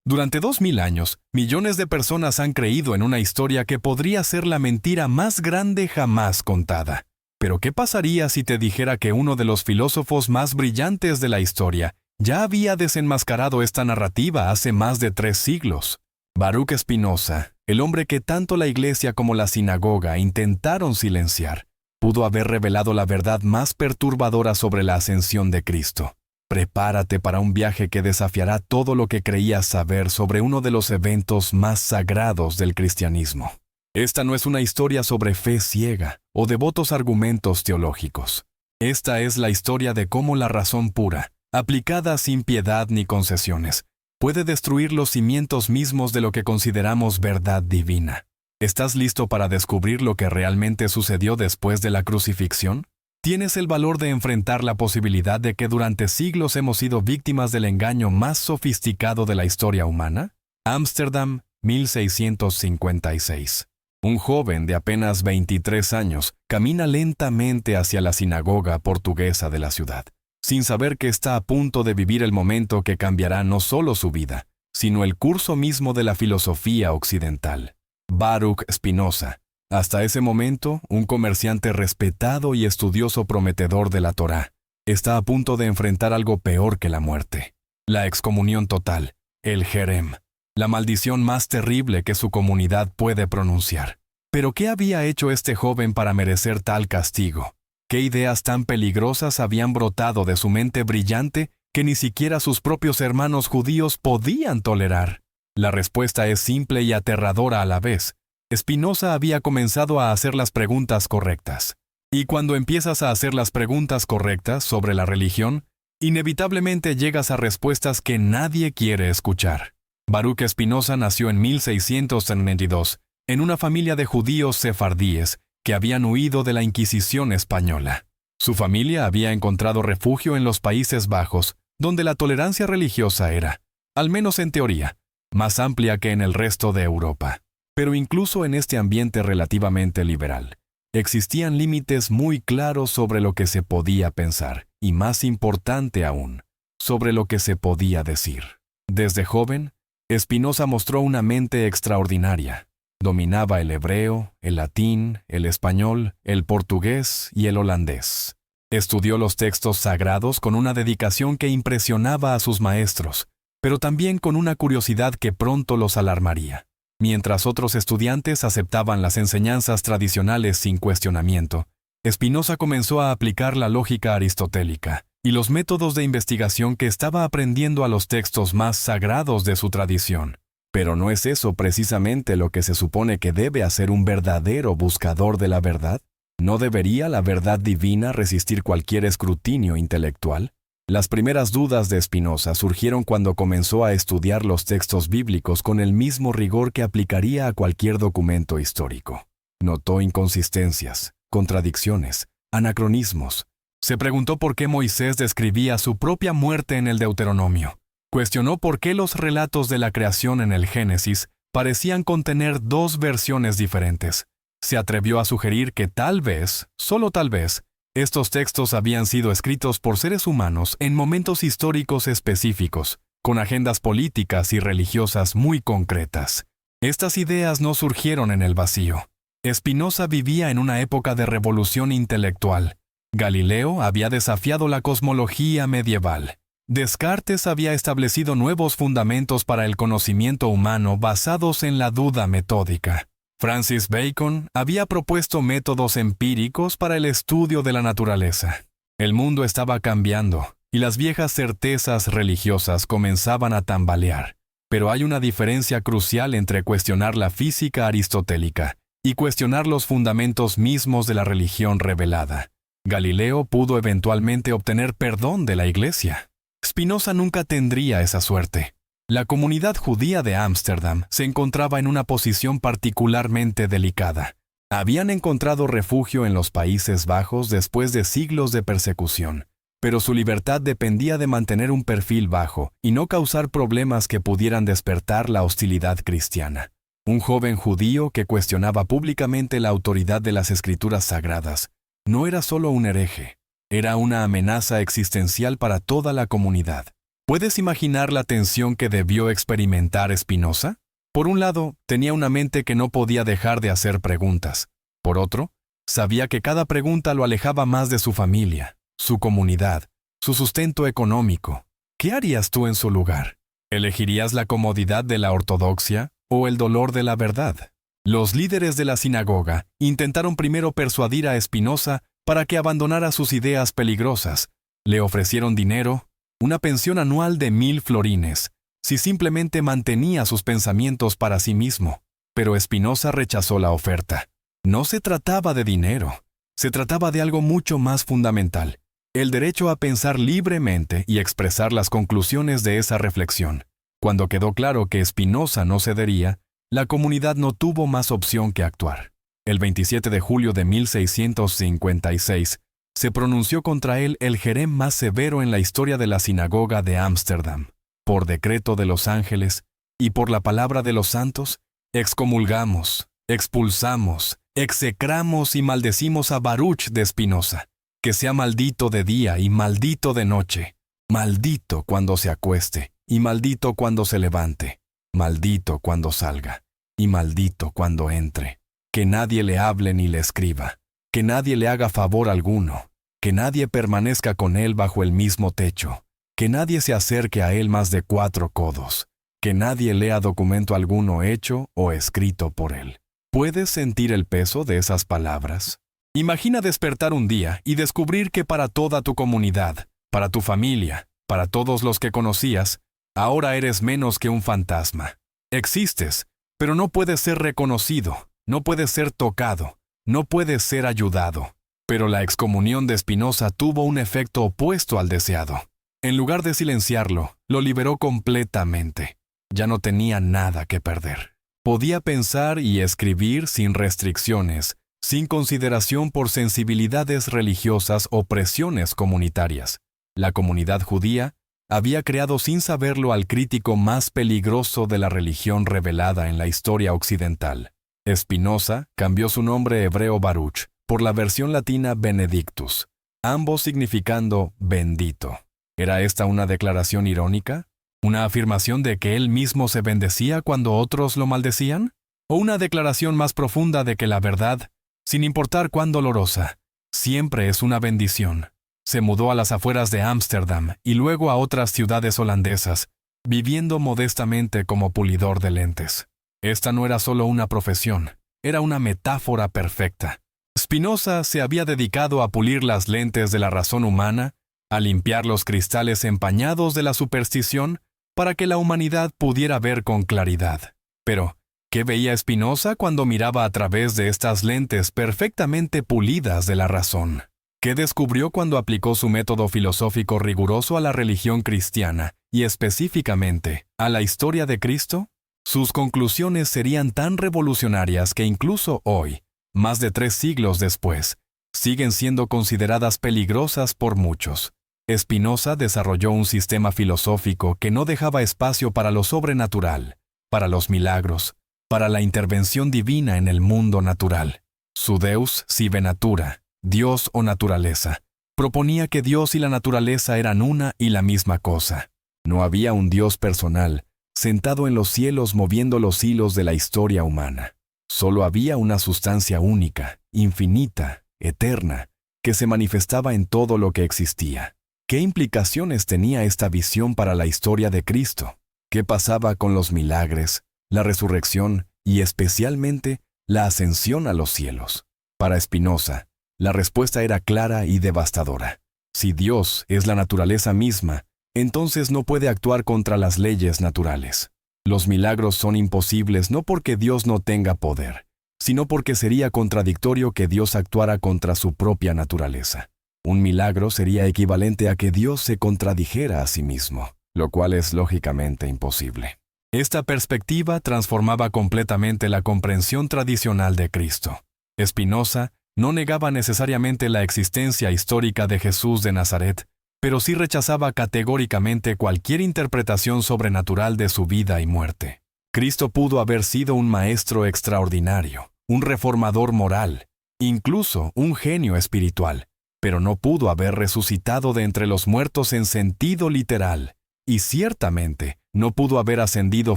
Durante 2000 años, millones de personas han creído en una historia que podría ser la mentira más grande jamás contada. Pero ¿qué pasaría si te dijera que uno de los filósofos más brillantes de la historia ya había desenmascarado esta narrativa hace más de 3 siglos? Baruch Spinoza, el hombre que tanto la iglesia como la sinagoga intentaron silenciar, pudo haber revelado la verdad más perturbadora sobre la ascensión de Cristo. Prepárate para un viaje que desafiará todo lo que creías saber sobre uno de los eventos más sagrados del cristianismo. Esta no es una historia sobre fe ciega o devotos argumentos teológicos. Esta es la historia de cómo la razón pura, aplicada sin piedad ni concesiones, puede destruir los cimientos mismos de lo que consideramos verdad divina. ¿Estás listo para descubrir lo que realmente sucedió después de la crucifixión? ¿Tienes el valor de enfrentar la posibilidad de que durante siglos hemos sido víctimas del engaño más sofisticado de la historia humana? Ámsterdam, 1656. Un joven de apenas 23 años camina lentamente hacia la sinagoga portuguesa de la ciudad, sin saber que está a punto de vivir el momento que cambiará no solo su vida, sino el curso mismo de la filosofía occidental. Baruch Spinoza, hasta ese momento un comerciante respetado y estudioso prometedor de la Torá, está a punto de enfrentar algo peor que la muerte: la excomunión total, el jerem, la maldición más terrible que su comunidad puede pronunciar. ¿Pero qué había hecho este joven para merecer tal castigo? ¿Qué ideas tan peligrosas habían brotado de su mente brillante que ni siquiera sus propios hermanos judíos podían tolerar? La respuesta es simple y aterradora a la vez. Spinoza había comenzado a hacer las preguntas correctas. Y cuando empiezas a hacer las preguntas correctas sobre la religión, inevitablemente llegas a respuestas que nadie quiere escuchar. Baruch Spinoza nació en 1692, en una familia de judíos sefardíes que habían huido de la Inquisición española. Su familia había encontrado refugio en los Países Bajos, donde la tolerancia religiosa era, al menos en teoría, más amplia que en el resto de Europa. Pero incluso en este ambiente relativamente liberal, existían límites muy claros sobre lo que se podía pensar, y más importante aún, sobre lo que se podía decir. Desde joven, Spinoza mostró una mente extraordinaria. Dominaba el hebreo, el latín, el español, el portugués y el holandés. Estudió los textos sagrados con una dedicación que impresionaba a sus maestros, pero también con una curiosidad que pronto los alarmaría. Mientras otros estudiantes aceptaban las enseñanzas tradicionales sin cuestionamiento, Spinoza comenzó a aplicar la lógica aristotélica y los métodos de investigación que estaba aprendiendo a los textos más sagrados de su tradición. Pero ¿no es eso precisamente lo que se supone que debe hacer un verdadero buscador de la verdad? ¿No debería la verdad divina resistir cualquier escrutinio intelectual? Las primeras dudas de Spinoza surgieron cuando comenzó a estudiar los textos bíblicos con el mismo rigor que aplicaría a cualquier documento histórico. Notó inconsistencias, contradicciones, anacronismos. Se preguntó por qué Moisés describía su propia muerte en el Deuteronomio. Cuestionó por qué los relatos de la creación en el Génesis parecían contener 2 versiones diferentes. Se atrevió a sugerir que tal vez, solo tal vez, estos textos habían sido escritos por seres humanos en momentos históricos específicos, con agendas políticas y religiosas muy concretas. Estas ideas no surgieron en el vacío. Spinoza vivía en una época de revolución intelectual. Galileo había desafiado la cosmología medieval. Descartes había establecido nuevos fundamentos para el conocimiento humano basados en la duda metódica. Francis Bacon había propuesto métodos empíricos para el estudio de la naturaleza. El mundo estaba cambiando, y las viejas certezas religiosas comenzaban a tambalear. Pero hay una diferencia crucial entre cuestionar la física aristotélica y cuestionar los fundamentos mismos de la religión revelada. Galileo pudo eventualmente obtener perdón de la Iglesia. Spinoza nunca tendría esa suerte. La comunidad judía de Ámsterdam se encontraba en una posición particularmente delicada. Habían encontrado refugio en los Países Bajos después de siglos de persecución, pero su libertad dependía de mantener un perfil bajo y no causar problemas que pudieran despertar la hostilidad cristiana. Un joven judío que cuestionaba públicamente la autoridad de las Escrituras sagradas no era solo un hereje, era una amenaza existencial para toda la comunidad. ¿Puedes imaginar la tensión que debió experimentar Spinoza? Por un lado, tenía una mente que no podía dejar de hacer preguntas. Por otro, sabía que cada pregunta lo alejaba más de su familia, su comunidad, su sustento económico. ¿Qué harías tú en su lugar? ¿Elegirías la comodidad de la ortodoxia o el dolor de la verdad? Los líderes de la sinagoga intentaron primero persuadir a Spinoza para que abandonara sus ideas peligrosas. Le ofrecieron dinero, una pensión anual de 1000 florines, si simplemente mantenía sus pensamientos para sí mismo. Pero Spinoza rechazó la oferta. No se trataba de dinero, se trataba de algo mucho más fundamental, el derecho a pensar libremente y expresar las conclusiones de esa reflexión. Cuando quedó claro que Spinoza no cedería, la comunidad no tuvo más opción que actuar. El 27 de julio de 1656, se pronunció contra él el jerem más severo en la historia de la sinagoga de Ámsterdam. Por decreto de los ángeles y por la palabra de los santos, excomulgamos, expulsamos, execramos y maldecimos a Baruch de Spinoza, que sea maldito de día y maldito de noche, maldito cuando se acueste y maldito cuando se levante, maldito cuando salga y maldito cuando entre. Que nadie le hable ni le escriba, que nadie le haga favor alguno, que nadie permanezca con él bajo el mismo techo, que nadie se acerque a él más de 4 codos, que nadie lea documento alguno hecho o escrito por él. ¿Puedes sentir el peso de esas palabras? Imagina despertar un día y descubrir que para toda tu comunidad, para tu familia, para todos los que conocías, ahora eres menos que un fantasma. Existes, pero no puedes ser reconocido, no puedes ser tocado, no puedes ser ayudado. Pero la excomunión de Spinoza tuvo un efecto opuesto al deseado. En lugar de silenciarlo, lo liberó completamente. Ya no tenía nada que perder. Podía pensar y escribir sin restricciones, sin consideración por sensibilidades religiosas o presiones comunitarias. La comunidad judía había creado sin saberlo al crítico más peligroso de la religión revelada en la historia occidental. Spinoza cambió su nombre hebreo Baruch por la versión latina Benedictus, ambos significando bendito. ¿Era esta una declaración irónica? ¿Una afirmación de que él mismo se bendecía cuando otros lo maldecían? ¿O una declaración más profunda de que la verdad, sin importar cuán dolorosa, siempre es una bendición? Se mudó a las afueras de Ámsterdam y luego a otras ciudades holandesas, viviendo modestamente como pulidor de lentes. Esta no era solo una profesión, era una metáfora perfecta. Spinoza se había dedicado a pulir las lentes de la razón humana, a limpiar los cristales empañados de la superstición, para que la humanidad pudiera ver con claridad. Pero, ¿qué veía Spinoza cuando miraba a través de estas lentes perfectamente pulidas de la razón? ¿Qué descubrió cuando aplicó su método filosófico riguroso a la religión cristiana y específicamente a la historia de Cristo? Sus conclusiones serían tan revolucionarias que incluso hoy, más de 3 siglos después, siguen siendo consideradas peligrosas por muchos. Spinoza desarrolló un sistema filosófico que no dejaba espacio para lo sobrenatural, para los milagros, para la intervención divina en el mundo natural. Su Deus sive natura, Dios o naturaleza, proponía que Dios y la naturaleza eran una y la misma cosa. No había un Dios personal, sentado en los cielos moviendo los hilos de la historia humana. Solo había una sustancia única, infinita, eterna, que se manifestaba en todo lo que existía. ¿Qué implicaciones tenía esta visión para la historia de Cristo? ¿Qué pasaba con los milagros, la resurrección y especialmente la ascensión a los cielos? Para Spinoza, la respuesta era clara y devastadora. Si Dios es la naturaleza misma, entonces no puede actuar contra las leyes naturales. Los milagros son imposibles no porque Dios no tenga poder, sino porque sería contradictorio que Dios actuara contra su propia naturaleza. Un milagro sería equivalente a que Dios se contradijera a sí mismo, lo cual es lógicamente imposible. Esta perspectiva transformaba completamente la comprensión tradicional de Cristo. Spinoza no negaba necesariamente la existencia histórica de Jesús de Nazaret, pero sí rechazaba categóricamente cualquier interpretación sobrenatural de su vida y muerte. Cristo pudo haber sido un maestro extraordinario, un reformador moral, incluso un genio espiritual, pero no pudo haber resucitado de entre los muertos en sentido literal, y ciertamente no pudo haber ascendido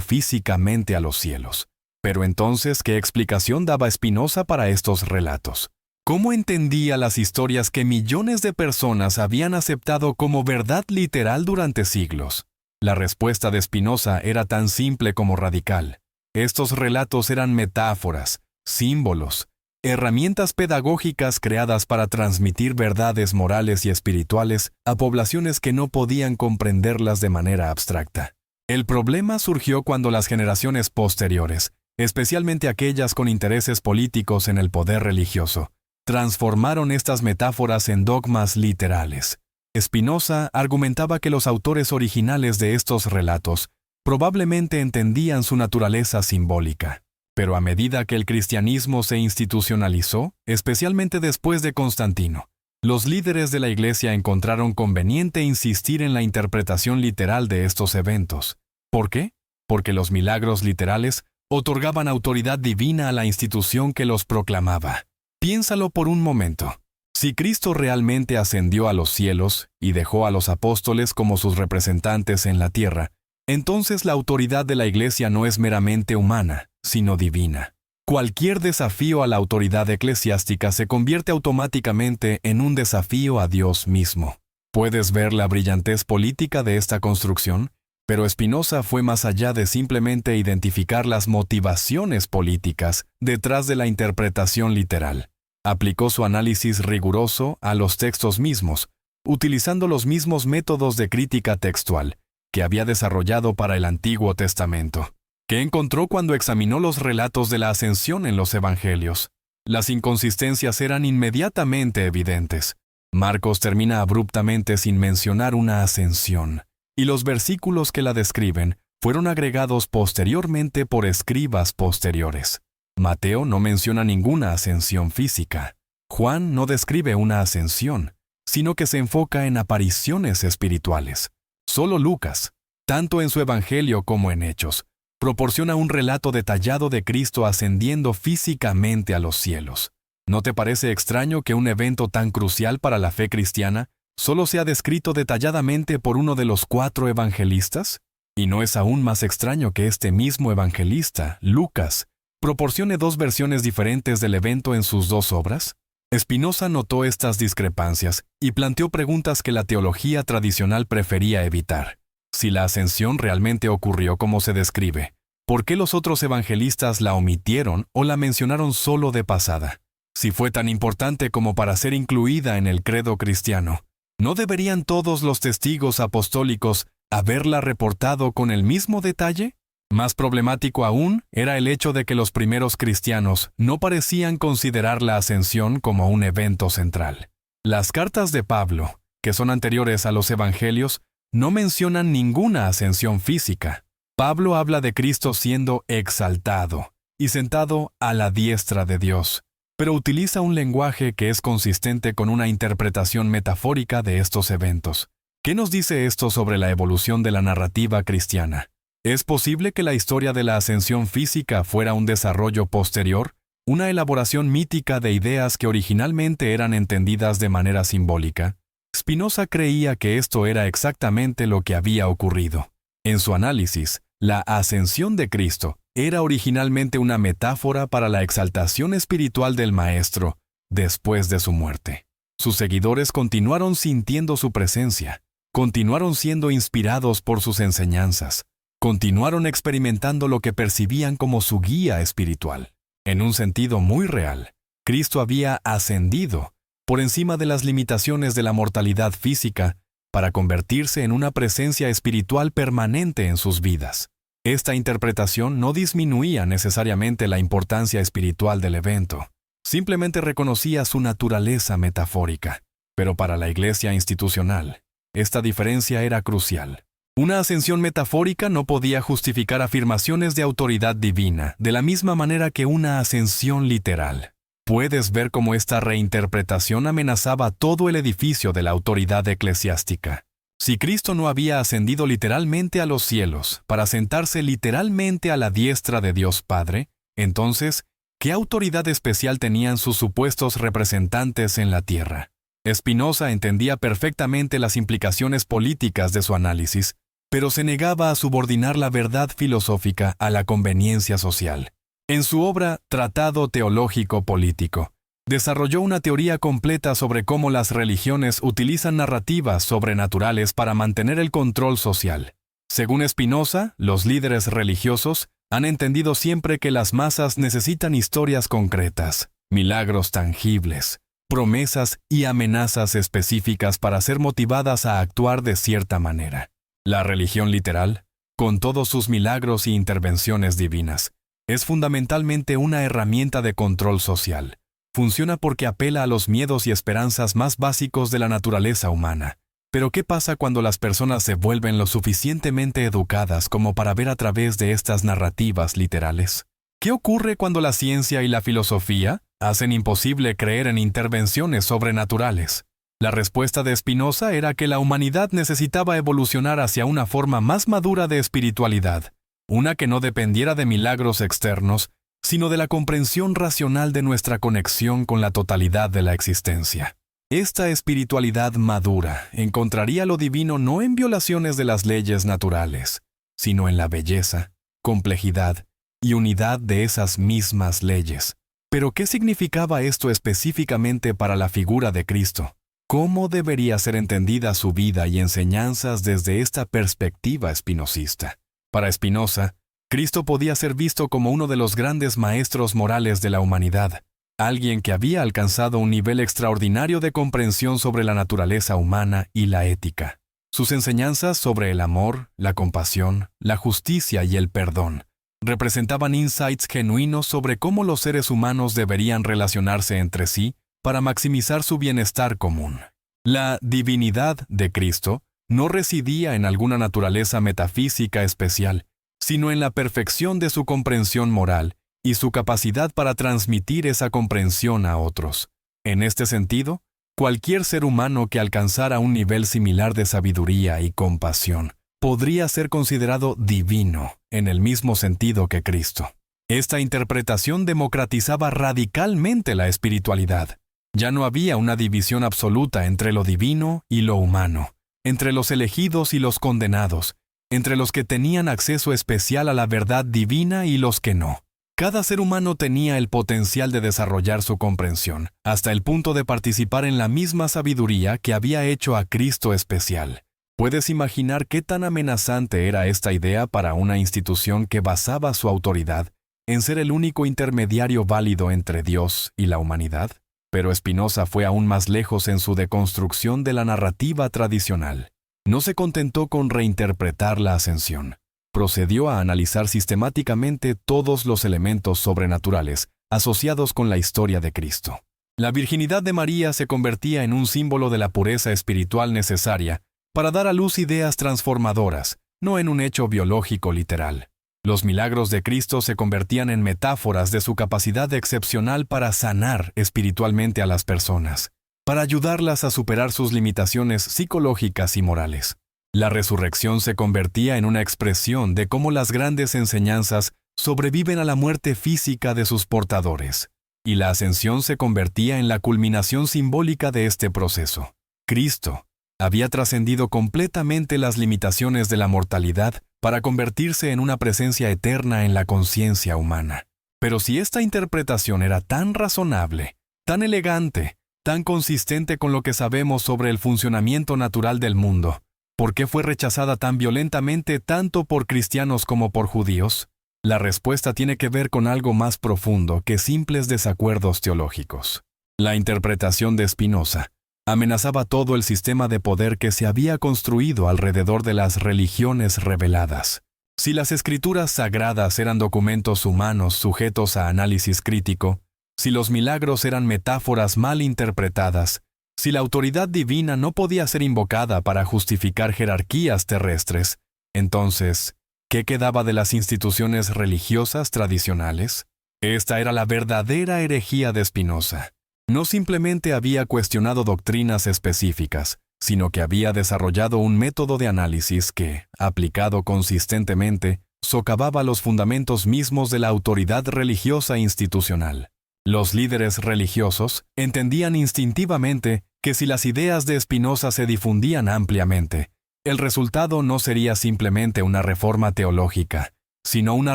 físicamente a los cielos. Pero entonces, ¿qué explicación daba Spinoza para estos relatos? ¿Cómo entendía las historias que millones de personas habían aceptado como verdad literal durante siglos? La respuesta de Spinoza era tan simple como radical. Estos relatos eran metáforas, símbolos, herramientas pedagógicas creadas para transmitir verdades morales y espirituales a poblaciones que no podían comprenderlas de manera abstracta. El problema surgió cuando las generaciones posteriores, especialmente aquellas con intereses políticos en el poder religioso, transformaron estas metáforas en dogmas literales. Spinoza argumentaba que los autores originales de estos relatos probablemente entendían su naturaleza simbólica. Pero a medida que el cristianismo se institucionalizó, especialmente después de Constantino, los líderes de la Iglesia encontraron conveniente insistir en la interpretación literal de estos eventos. ¿Por qué? Porque los milagros literales otorgaban autoridad divina a la institución que los proclamaba. Piénsalo por un momento. Si Cristo realmente ascendió a los cielos y dejó a los apóstoles como sus representantes en la tierra, entonces la autoridad de la Iglesia no es meramente humana, sino divina. Cualquier desafío a la autoridad eclesiástica se convierte automáticamente en un desafío a Dios mismo. ¿Puedes ver la brillantez política de esta construcción? Pero Spinoza fue más allá de simplemente identificar las motivaciones políticas detrás de la interpretación literal. Aplicó su análisis riguroso a los textos mismos, utilizando los mismos métodos de crítica textual que había desarrollado para el Antiguo Testamento. ¿Qué encontró cuando examinó los relatos de la ascensión en los Evangelios? Las inconsistencias eran inmediatamente evidentes. Marcos termina abruptamente sin mencionar una ascensión, y los versículos que la describen fueron agregados posteriormente por escribas posteriores. Mateo no menciona ninguna ascensión física. Juan no describe una ascensión, sino que se enfoca en apariciones espirituales. Solo Lucas, tanto en su Evangelio como en Hechos, proporciona un relato detallado de Cristo ascendiendo físicamente a los cielos. ¿No te parece extraño que un evento tan crucial para la fe cristiana solo sea descrito detalladamente por uno de los 4 evangelistas? ¿Y no es aún más extraño que este mismo evangelista, Lucas, proporcione 2 versiones diferentes del evento en sus 2 obras? Spinoza notó estas discrepancias y planteó preguntas que la teología tradicional prefería evitar. Si la ascensión realmente ocurrió como se describe, ¿por qué los otros evangelistas la omitieron o la mencionaron solo de pasada? Si fue tan importante como para ser incluida en el credo cristiano, ¿no deberían todos los testigos apostólicos haberla reportado con el mismo detalle? Más problemático aún era el hecho de que los primeros cristianos no parecían considerar la ascensión como un evento central. Las cartas de Pablo, que son anteriores a los evangelios, no mencionan ninguna ascensión física. Pablo habla de Cristo siendo exaltado y sentado a la diestra de Dios, pero utiliza un lenguaje que es consistente con una interpretación metafórica de estos eventos. ¿Qué nos dice esto sobre la evolución de la narrativa cristiana? ¿Es posible que la historia de la ascensión física fuera un desarrollo posterior, una elaboración mítica de ideas que originalmente eran entendidas de manera simbólica? Spinoza creía que esto era exactamente lo que había ocurrido. En su análisis, la ascensión de Cristo era originalmente una metáfora para la exaltación espiritual del Maestro después de su muerte. Sus seguidores continuaron sintiendo su presencia, continuaron siendo inspirados por sus enseñanzas, continuaron experimentando lo que percibían como su guía espiritual. En un sentido muy real, Cristo había ascendido por encima de las limitaciones de la mortalidad física para convertirse en una presencia espiritual permanente en sus vidas. Esta interpretación no disminuía necesariamente la importancia espiritual del evento, simplemente reconocía su naturaleza metafórica. Pero para la Iglesia institucional, esta diferencia era crucial. Una ascensión metafórica no podía justificar afirmaciones de autoridad divina, de la misma manera que una ascensión literal. Puedes ver cómo esta reinterpretación amenazaba todo el edificio de la autoridad eclesiástica. Si Cristo no había ascendido literalmente a los cielos para sentarse literalmente a la diestra de Dios Padre, entonces, ¿qué autoridad especial tenían sus supuestos representantes en la tierra? Spinoza entendía perfectamente las implicaciones políticas de su análisis, pero se negaba a subordinar la verdad filosófica a la conveniencia social. En su obra Tratado Teológico Político, desarrolló una teoría completa sobre cómo las religiones utilizan narrativas sobrenaturales para mantener el control social. Según Spinoza, los líderes religiosos han entendido siempre que las masas necesitan historias concretas, milagros tangibles, promesas y amenazas específicas para ser motivadas a actuar de cierta manera. La religión literal, con todos sus milagros y intervenciones divinas, es fundamentalmente una herramienta de control social. Funciona porque apela a los miedos y esperanzas más básicos de la naturaleza humana. Pero ¿qué pasa cuando las personas se vuelven lo suficientemente educadas como para ver a través de estas narrativas literales? ¿Qué ocurre cuando la ciencia y la filosofía hacen imposible creer en intervenciones sobrenaturales? La respuesta de Spinoza era que la humanidad necesitaba evolucionar hacia una forma más madura de espiritualidad, una que no dependiera de milagros externos, sino de la comprensión racional de nuestra conexión con la totalidad de la existencia. Esta espiritualidad madura encontraría lo divino no en violaciones de las leyes naturales, sino en la belleza, complejidad y unidad de esas mismas leyes. Pero ¿qué significaba esto específicamente para la figura de Cristo? ¿Cómo debería ser entendida su vida y enseñanzas desde esta perspectiva espinosista? Para Spinoza, Cristo podía ser visto como uno de los grandes maestros morales de la humanidad, alguien que había alcanzado un nivel extraordinario de comprensión sobre la naturaleza humana y la ética. Sus enseñanzas sobre el amor, la compasión, la justicia y el perdón representaban insights genuinos sobre cómo los seres humanos deberían relacionarse entre sí para maximizar su bienestar común. La divinidad de Cristo no residía en alguna naturaleza metafísica especial, sino en la perfección de su comprensión moral y su capacidad para transmitir esa comprensión a otros. En este sentido, cualquier ser humano que alcanzara un nivel similar de sabiduría y compasión podría ser considerado divino en el mismo sentido que Cristo. Esta interpretación democratizaba radicalmente la espiritualidad. Ya no había una división absoluta entre lo divino y lo humano, entre los elegidos y los condenados, entre los que tenían acceso especial a la verdad divina y los que no. Cada ser humano tenía el potencial de desarrollar su comprensión, hasta el punto de participar en la misma sabiduría que había hecho a Cristo especial. ¿Puedes imaginar qué tan amenazante era esta idea para una institución que basaba su autoridad en ser el único intermediario válido entre Dios y la humanidad? Pero Spinoza fue aún más lejos en su deconstrucción de la narrativa tradicional. No se contentó con reinterpretar la ascensión. Procedió a analizar sistemáticamente todos los elementos sobrenaturales asociados con la historia de Cristo. La virginidad de María se convertía en un símbolo de la pureza espiritual necesaria para dar a luz ideas transformadoras, no en un hecho biológico literal. Los milagros de Cristo se convertían en metáforas de su capacidad excepcional para sanar espiritualmente a las personas, para ayudarlas a superar sus limitaciones psicológicas y morales. La resurrección se convertía en una expresión de cómo las grandes enseñanzas sobreviven a la muerte física de sus portadores, y la ascensión se convertía en la culminación simbólica de este proceso. Cristo había trascendido completamente las limitaciones de la mortalidad para convertirse en una presencia eterna en la conciencia humana. Pero si esta interpretación era tan razonable, tan elegante, tan consistente con lo que sabemos sobre el funcionamiento natural del mundo, ¿por qué fue rechazada tan violentamente tanto por cristianos como por judíos? La respuesta tiene que ver con algo más profundo que simples desacuerdos teológicos. La interpretación de Spinoza amenazaba todo el sistema de poder que se había construido alrededor de las religiones reveladas. Si las escrituras sagradas eran documentos humanos sujetos a análisis crítico, si los milagros eran metáforas mal interpretadas, si la autoridad divina no podía ser invocada para justificar jerarquías terrestres, entonces, ¿qué quedaba de las instituciones religiosas tradicionales? Esta era la verdadera herejía de Spinoza. No simplemente había cuestionado doctrinas específicas, sino que había desarrollado un método de análisis que, aplicado consistentemente, socavaba los fundamentos mismos de la autoridad religiosa institucional. Los líderes religiosos entendían instintivamente que si las ideas de Spinoza se difundían ampliamente, el resultado no sería simplemente una reforma teológica, sino una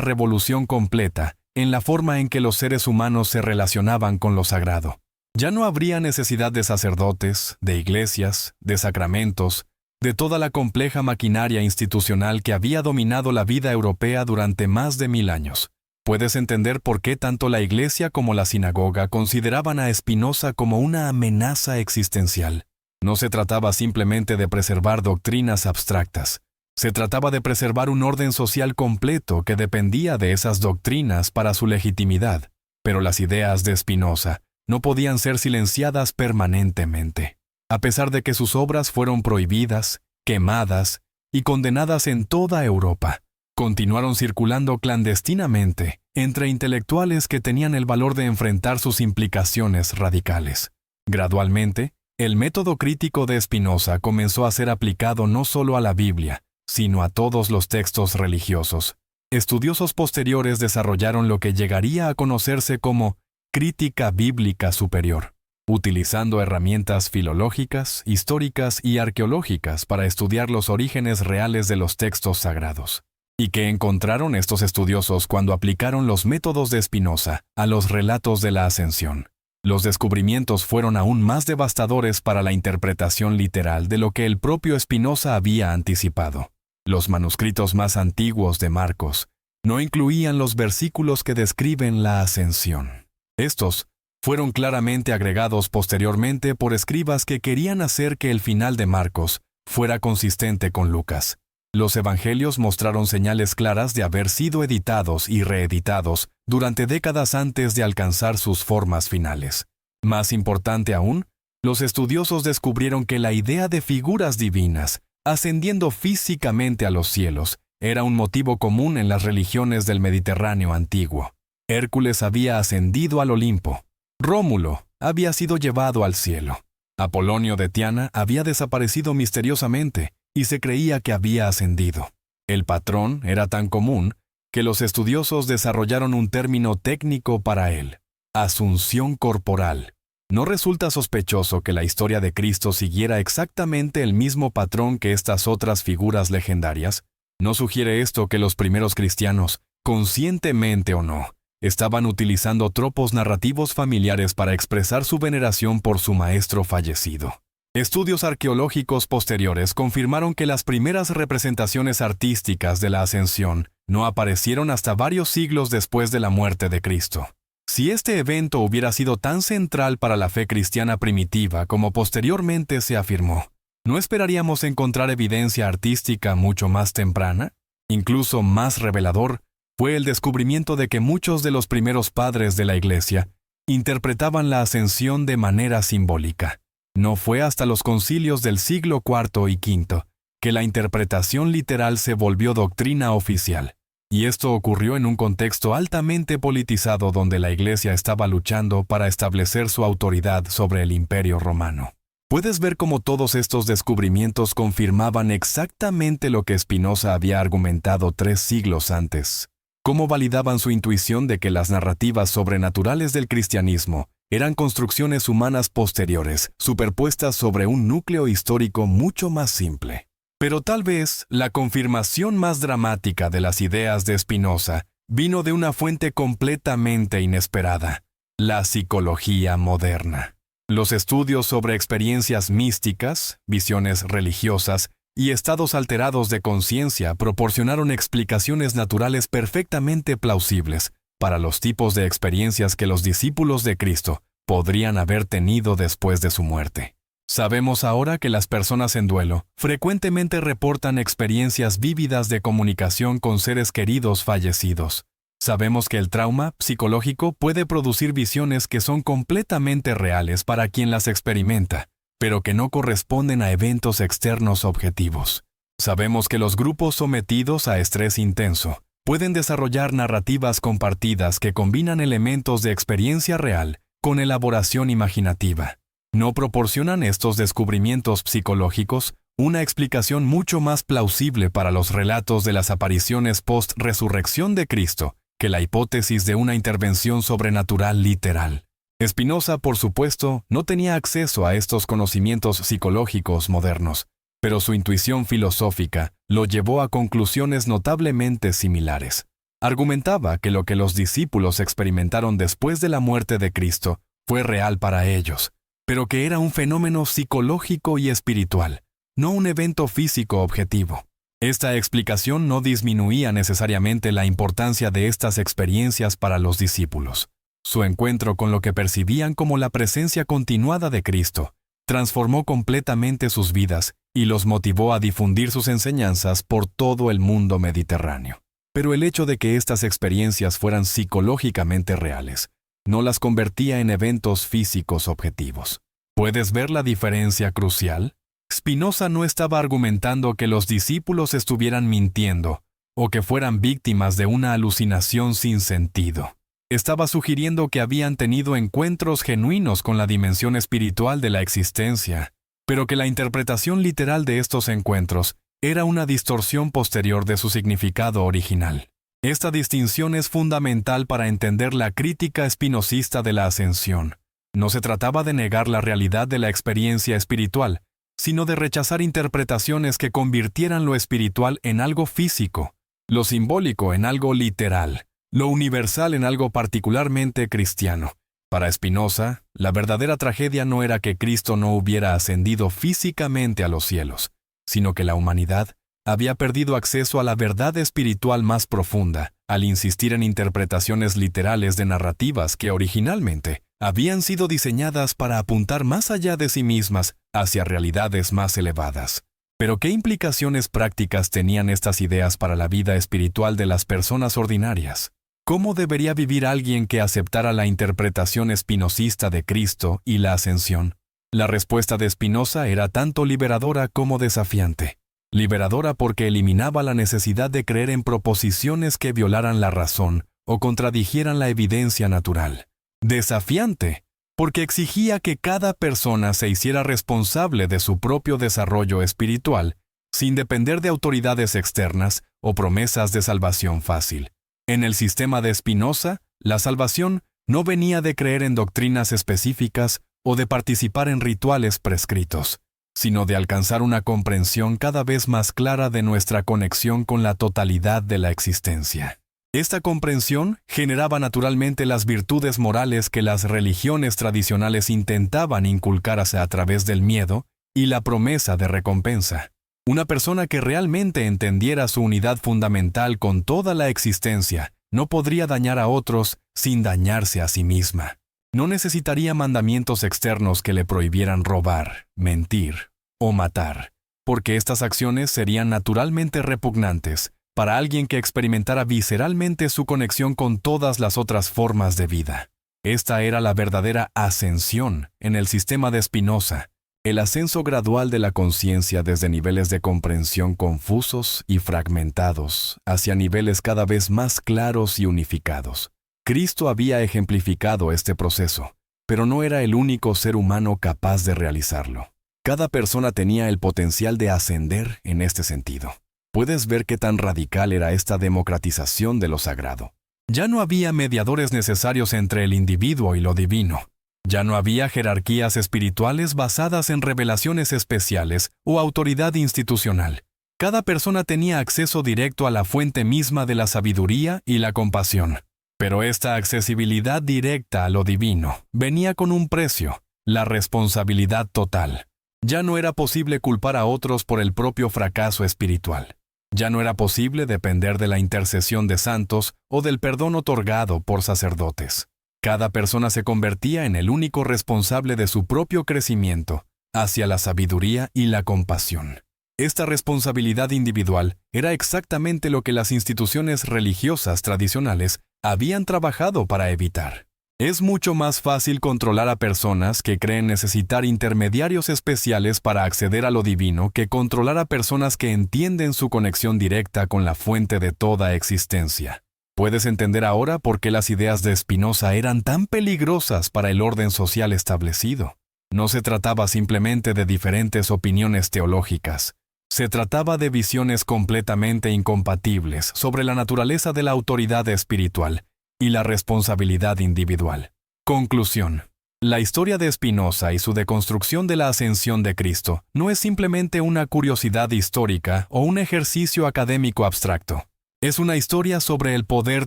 revolución completa en la forma en que los seres humanos se relacionaban con lo sagrado. Ya no habría necesidad de sacerdotes, de iglesias, de sacramentos, de toda la compleja maquinaria institucional que había dominado la vida europea durante más de 1000 años. Puedes entender por qué tanto la iglesia como la sinagoga consideraban a Spinoza como una amenaza existencial. No se trataba simplemente de preservar doctrinas abstractas. Se trataba de preservar un orden social completo que dependía de esas doctrinas para su legitimidad. Pero las ideas de Spinoza no podían ser silenciadas permanentemente. A pesar de que sus obras fueron prohibidas, quemadas y condenadas en toda Europa, continuaron circulando clandestinamente entre intelectuales que tenían el valor de enfrentar sus implicaciones radicales. Gradualmente, el método crítico de Spinoza comenzó a ser aplicado no solo a la Biblia, sino a todos los textos religiosos. Estudiosos posteriores desarrollaron lo que llegaría a conocerse como crítica bíblica superior, utilizando herramientas filológicas, históricas y arqueológicas para estudiar los orígenes reales de los textos sagrados. ¿Y qué encontraron estos estudiosos cuando aplicaron los métodos de Spinoza a los relatos de la Ascensión? Los descubrimientos fueron aún más devastadores para la interpretación literal de lo que el propio Spinoza había anticipado. Los manuscritos más antiguos de Marcos no incluían los versículos que describen la Ascensión. Estos fueron claramente agregados posteriormente por escribas que querían hacer que el final de Marcos fuera consistente con Lucas. Los evangelios mostraron señales claras de haber sido editados y reeditados durante décadas antes de alcanzar sus formas finales. Más importante aún, los estudiosos descubrieron que la idea de figuras divinas, ascendiendo físicamente a los cielos, era un motivo común en las religiones del Mediterráneo antiguo. Hércules había ascendido al Olimpo. Rómulo había sido llevado al cielo. Apolonio de Tiana había desaparecido misteriosamente y se creía que había ascendido. El patrón era tan común que los estudiosos desarrollaron un término técnico para él: asunción corporal. ¿No resulta sospechoso que la historia de Cristo siguiera exactamente el mismo patrón que estas otras figuras legendarias? ¿No sugiere esto que los primeros cristianos, conscientemente o no, estaban utilizando tropos narrativos familiares para expresar su veneración por su maestro fallecido? Estudios arqueológicos posteriores confirmaron que las primeras representaciones artísticas de la Ascensión no aparecieron hasta varios siglos después de la muerte de Cristo. Si este evento hubiera sido tan central para la fe cristiana primitiva como posteriormente se afirmó, ¿no esperaríamos encontrar evidencia artística mucho más temprana? Incluso más revelador fue el descubrimiento de que muchos de los primeros padres de la Iglesia interpretaban la Ascensión de manera simbólica. No fue hasta los concilios del siglo IV y V que la interpretación literal se volvió doctrina oficial. Y esto ocurrió en un contexto altamente politizado donde la Iglesia estaba luchando para establecer su autoridad sobre el Imperio Romano. Puedes ver cómo todos estos descubrimientos confirmaban exactamente lo que Spinoza había argumentado 3 siglos antes. Cómo validaban su intuición de que las narrativas sobrenaturales del cristianismo eran construcciones humanas posteriores, superpuestas sobre un núcleo histórico mucho más simple. Pero tal vez la confirmación más dramática de las ideas de Spinoza vino de una fuente completamente inesperada: la psicología moderna. Los estudios sobre experiencias místicas, visiones religiosas y estados alterados de conciencia proporcionaron explicaciones naturales perfectamente plausibles para los tipos de experiencias que los discípulos de Cristo podrían haber tenido después de su muerte. Sabemos ahora que las personas en duelo frecuentemente reportan experiencias vívidas de comunicación con seres queridos fallecidos. Sabemos que el trauma psicológico puede producir visiones que son completamente reales para quien las experimenta, pero que no corresponden a eventos externos objetivos. Sabemos que los grupos sometidos a estrés intenso pueden desarrollar narrativas compartidas que combinan elementos de experiencia real con elaboración imaginativa. ¿No proporcionan estos descubrimientos psicológicos una explicación mucho más plausible para los relatos de las apariciones post-resurrección de Cristo que la hipótesis de una intervención sobrenatural literal? Spinoza, por supuesto, no tenía acceso a estos conocimientos psicológicos modernos, pero su intuición filosófica lo llevó a conclusiones notablemente similares. Argumentaba que lo que los discípulos experimentaron después de la muerte de Cristo fue real para ellos, pero que era un fenómeno psicológico y espiritual, no un evento físico objetivo. Esta explicación no disminuía necesariamente la importancia de estas experiencias para los discípulos. Su encuentro con lo que percibían como la presencia continuada de Cristo transformó completamente sus vidas y los motivó a difundir sus enseñanzas por todo el mundo mediterráneo. Pero el hecho de que estas experiencias fueran psicológicamente reales no las convertía en eventos físicos objetivos. ¿Puedes ver la diferencia crucial? Spinoza no estaba argumentando que los discípulos estuvieran mintiendo o que fueran víctimas de una alucinación sin sentido. Estaba sugiriendo que habían tenido encuentros genuinos con la dimensión espiritual de la existencia, pero que la interpretación literal de estos encuentros era una distorsión posterior de su significado original. Esta distinción es fundamental para entender la crítica espinosista de la ascensión. No se trataba de negar la realidad de la experiencia espiritual, sino de rechazar interpretaciones que convirtieran lo espiritual en algo físico, lo simbólico en algo literal, lo universal en algo particularmente cristiano. Para Spinoza, la verdadera tragedia no era que Cristo no hubiera ascendido físicamente a los cielos, sino que la humanidad había perdido acceso a la verdad espiritual más profunda al insistir en interpretaciones literales de narrativas que originalmente habían sido diseñadas para apuntar más allá de sí mismas hacia realidades más elevadas. Pero ¿qué implicaciones prácticas tenían estas ideas para la vida espiritual de las personas ordinarias? ¿Cómo debería vivir alguien que aceptara la interpretación espinosista de Cristo y la ascensión? La respuesta de Spinoza era tanto liberadora como desafiante. Liberadora porque eliminaba la necesidad de creer en proposiciones que violaran la razón o contradijeran la evidencia natural. Desafiante porque exigía que cada persona se hiciera responsable de su propio desarrollo espiritual, sin depender de autoridades externas o promesas de salvación fácil. En el sistema de Spinoza, la salvación no venía de creer en doctrinas específicas o de participar en rituales prescritos, sino de alcanzar una comprensión cada vez más clara de nuestra conexión con la totalidad de la existencia. Esta comprensión generaba naturalmente las virtudes morales que las religiones tradicionales intentaban inculcarse a través del miedo y la promesa de recompensa. Una persona que realmente entendiera su unidad fundamental con toda la existencia no podría dañar a otros sin dañarse a sí misma. No necesitaría mandamientos externos que le prohibieran robar, mentir o matar, porque estas acciones serían naturalmente repugnantes para alguien que experimentara visceralmente su conexión con todas las otras formas de vida. Esta era la verdadera ascensión en el sistema de Spinoza, el ascenso gradual de la conciencia desde niveles de comprensión confusos y fragmentados hacia niveles cada vez más claros y unificados. Cristo había ejemplificado este proceso, pero no era el único ser humano capaz de realizarlo. Cada persona tenía el potencial de ascender en este sentido. Puedes ver qué tan radical era esta democratización de lo sagrado. Ya no había mediadores necesarios entre el individuo y lo divino. Ya no había jerarquías espirituales basadas en revelaciones especiales o autoridad institucional. Cada persona tenía acceso directo a la fuente misma de la sabiduría y la compasión. Pero esta accesibilidad directa a lo divino venía con un precio, la responsabilidad total. Ya no era posible culpar a otros por el propio fracaso espiritual. Ya no era posible depender de la intercesión de santos o del perdón otorgado por sacerdotes. Cada persona se convertía en el único responsable de su propio crecimiento hacia la sabiduría y la compasión. Esta responsabilidad individual era exactamente lo que las instituciones religiosas tradicionales habían trabajado para evitar. Es mucho más fácil controlar a personas que creen necesitar intermediarios especiales para acceder a lo divino que controlar a personas que entienden su conexión directa con la fuente de toda existencia. Puedes entender ahora por qué las ideas de Spinoza eran tan peligrosas para el orden social establecido. No se trataba simplemente de diferentes opiniones teológicas. Se trataba de visiones completamente incompatibles sobre la naturaleza de la autoridad espiritual y la responsabilidad individual. Conclusión. La historia de Spinoza y su deconstrucción de la ascensión de Cristo no es simplemente una curiosidad histórica o un ejercicio académico abstracto. Es una historia sobre el poder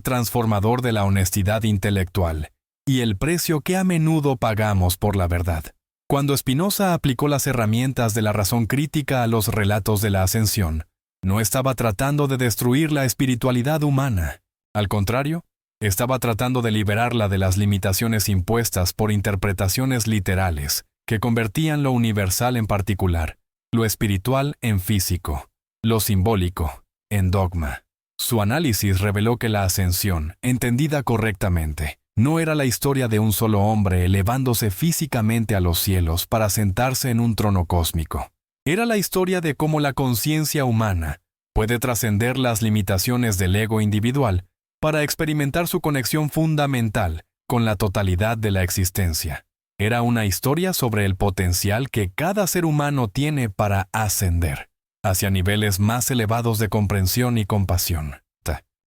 transformador de la honestidad intelectual y el precio que a menudo pagamos por la verdad. Cuando Spinoza aplicó las herramientas de la razón crítica a los relatos de la ascensión, no estaba tratando de destruir la espiritualidad humana. Al contrario, estaba tratando de liberarla de las limitaciones impuestas por interpretaciones literales que convertían lo universal en particular, lo espiritual en físico, lo simbólico en dogma. Su análisis reveló que la ascensión, entendida correctamente, no era la historia de un solo hombre elevándose físicamente a los cielos para sentarse en un trono cósmico. Era la historia de cómo la conciencia humana puede trascender las limitaciones del ego individual para experimentar su conexión fundamental con la totalidad de la existencia. Era una historia sobre el potencial que cada ser humano tiene para ascender hacia niveles más elevados de comprensión y compasión.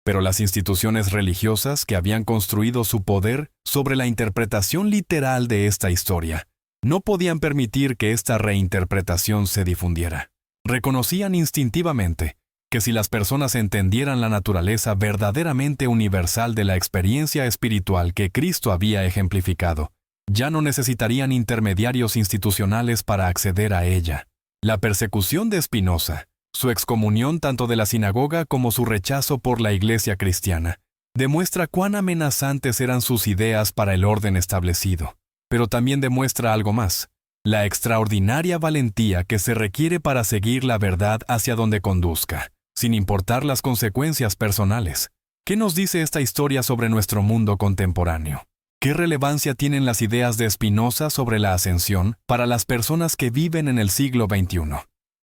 Pero las instituciones religiosas que habían construido su poder sobre la interpretación literal de esta historia no podían permitir que esta reinterpretación se difundiera. Reconocían instintivamente que si las personas entendieran la naturaleza verdaderamente universal de la experiencia espiritual que Cristo había ejemplificado, ya no necesitarían intermediarios institucionales para acceder a ella. La persecución de Spinoza, su excomunión tanto de la sinagoga como su rechazo por la Iglesia cristiana, demuestra cuán amenazantes eran sus ideas para el orden establecido. Pero también demuestra algo más: la extraordinaria valentía que se requiere para seguir la verdad hacia donde conduzca, sin importar las consecuencias personales. ¿Qué nos dice esta historia sobre nuestro mundo contemporáneo? ¿Qué relevancia tienen las ideas de Spinoza sobre la ascensión para las personas que viven en el siglo XXI?